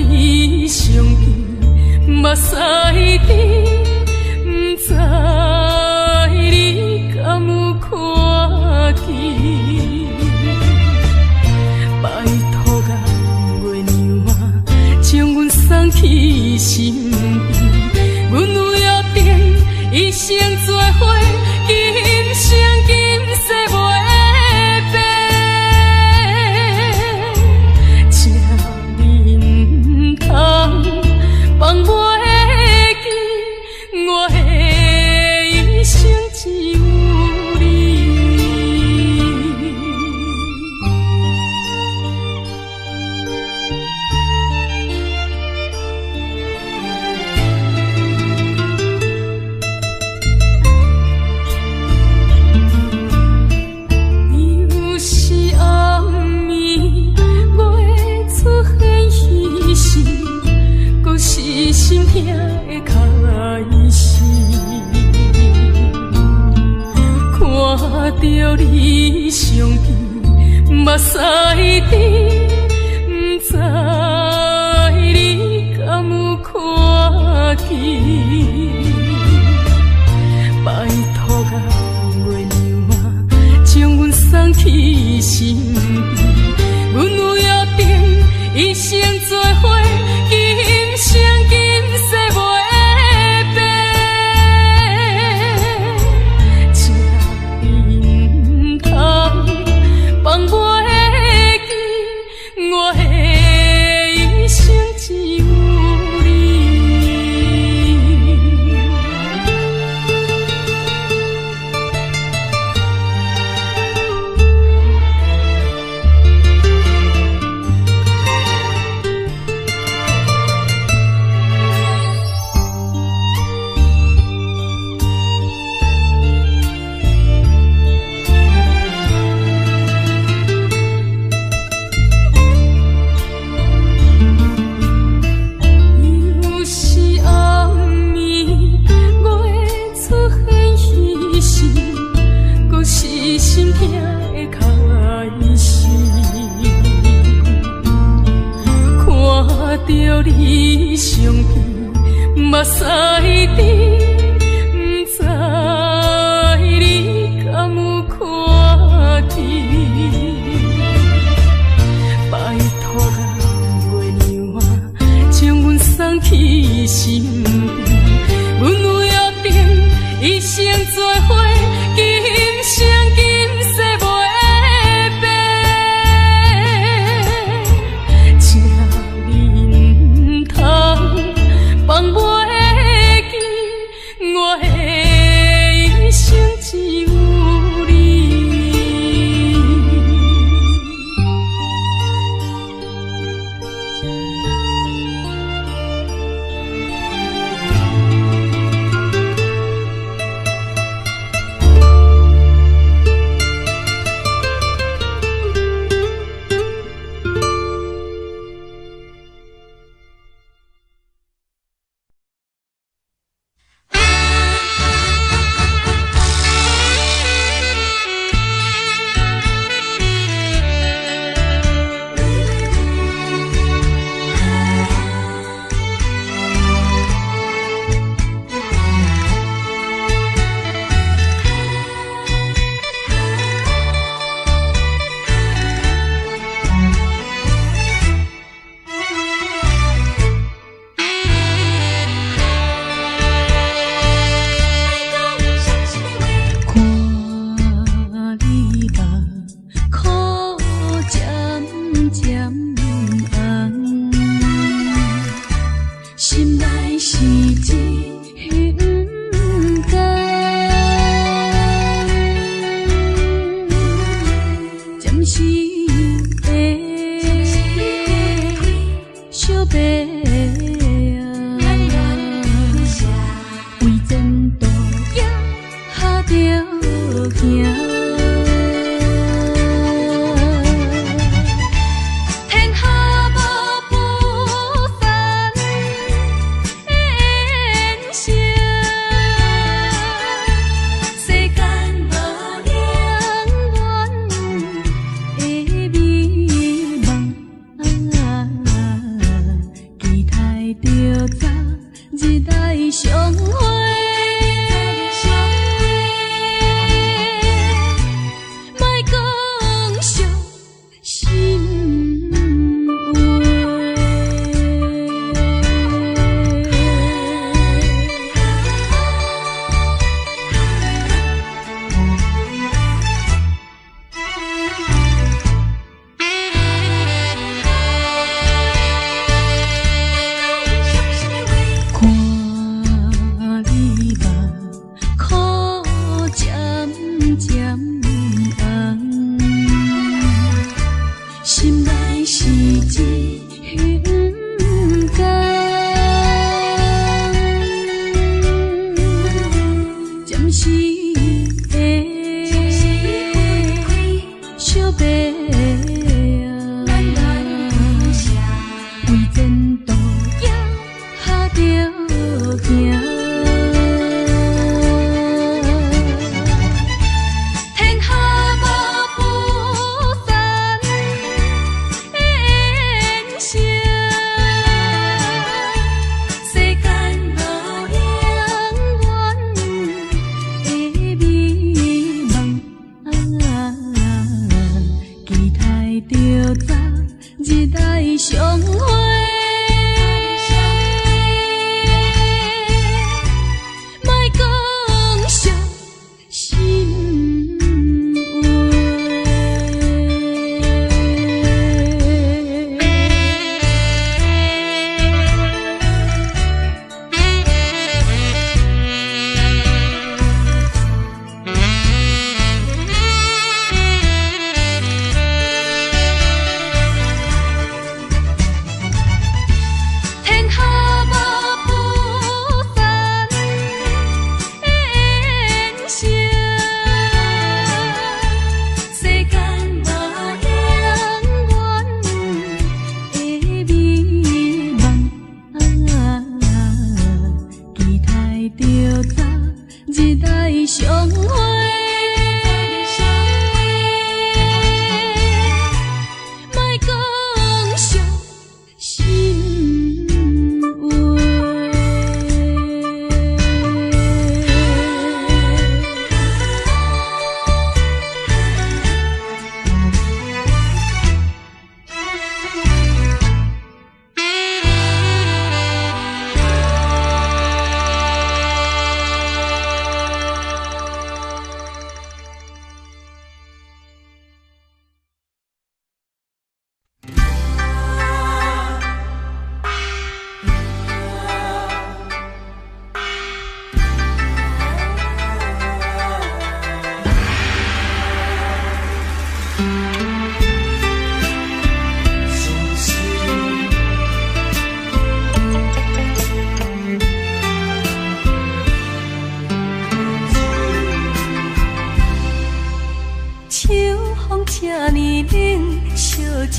Speaker 1: 你相见，目屎滴，不知你敢有看见？拜托啊，月娘啊，将阮送去身边，阮有约定，一生做伙，今生今世袂变。请你不通放袂记，我的一生只有你。又是暗暝，月出现彼时，搁是心痛的开始。看着你相见，目屎滴，不知你敢有看见？拜托啊，月娘啊，将阮送去身边，阮有约定，一生做伙，今生今世袂变。请你不通放袂记，我的一生只有你。又是暗暝，月出现彼时，搁是心痛的开始。看着你相见，目屎滴，不知你敢有看见？拜托啊，月娘啊，将阮送去身边，阮有约定，一生做伙，今生今世袂变。请你不通放袂记，我的一生只有你。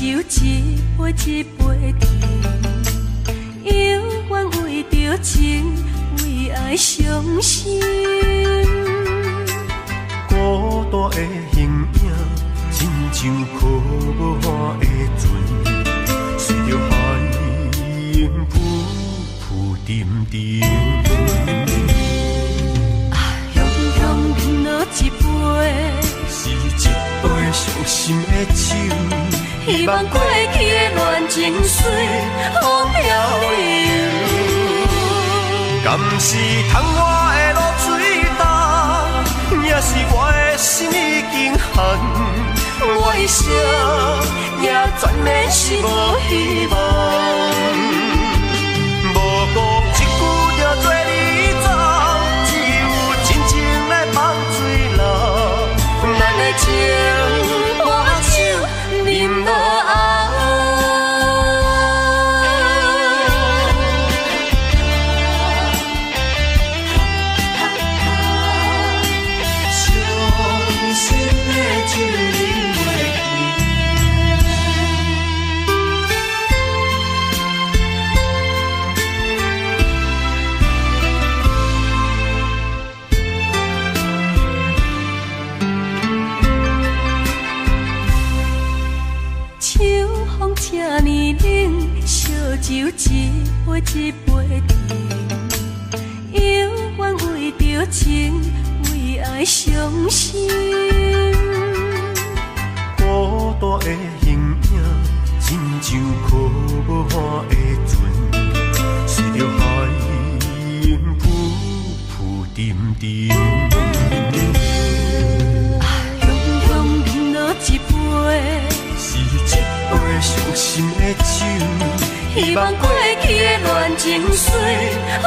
Speaker 1: 酒一杯一杯甜，永远为着情，为爱伤心。
Speaker 5: 孤单的形影，亲像靠无岸的船，随着海涌浮浮沉沉。
Speaker 1: 雄雄饮落一杯，
Speaker 5: 是一杯伤心的酒。
Speaker 1: 希望过去的恋情随风飘悠，
Speaker 5: 敢是窗外的露水重，也是我的心已经寒。我的声也全然是无希望，无讲一句就做你走，只有真情来放水流。咱的情伴手饮落喉。
Speaker 1: 这呢冷，烧酒一杯一杯甜，永远为着情，为爱伤心。
Speaker 5: 孤单的形影，亲像靠无岸的船，随着海涌浮浮沉沉。
Speaker 1: 雄雄饮落一杯。
Speaker 5: 是一杯伤心的酒，
Speaker 1: 希望过去的恋情随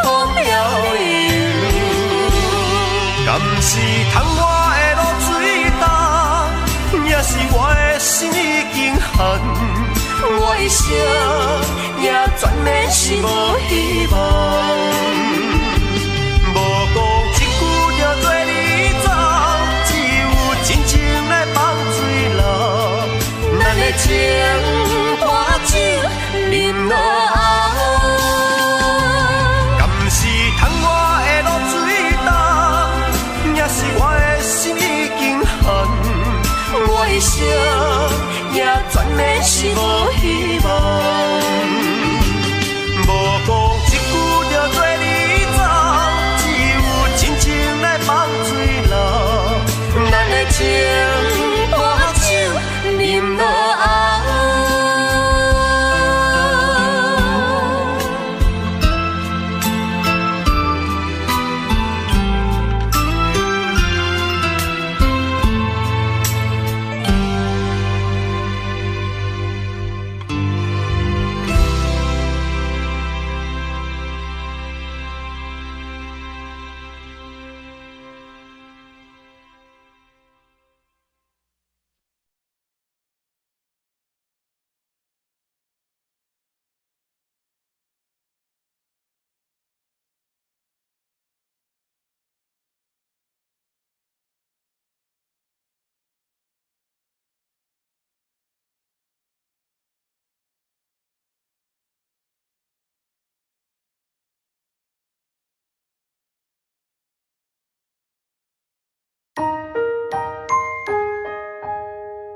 Speaker 1: 风飘悠，
Speaker 5: 敢是窗外的露水重，也是我的心已经寒。我的声也全然是无希望，无讲一句就做你。是无希望。无讲一句就做你走，只有真情来放嘴流。咱的情伴酒饮落喉。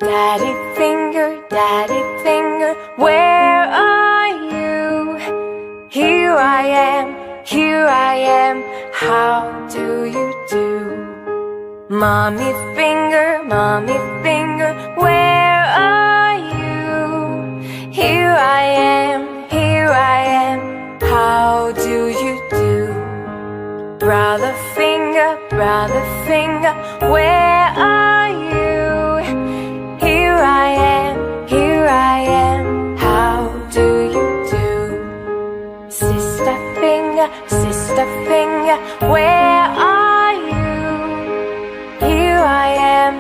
Speaker 6: Daddy finger, where are you? Here I am, how do you do? Mommy finger, where are you? Here I am, how do you do? Brother finger, where are you? Here I am, how do you do? Sister finger, where are you? Here I am,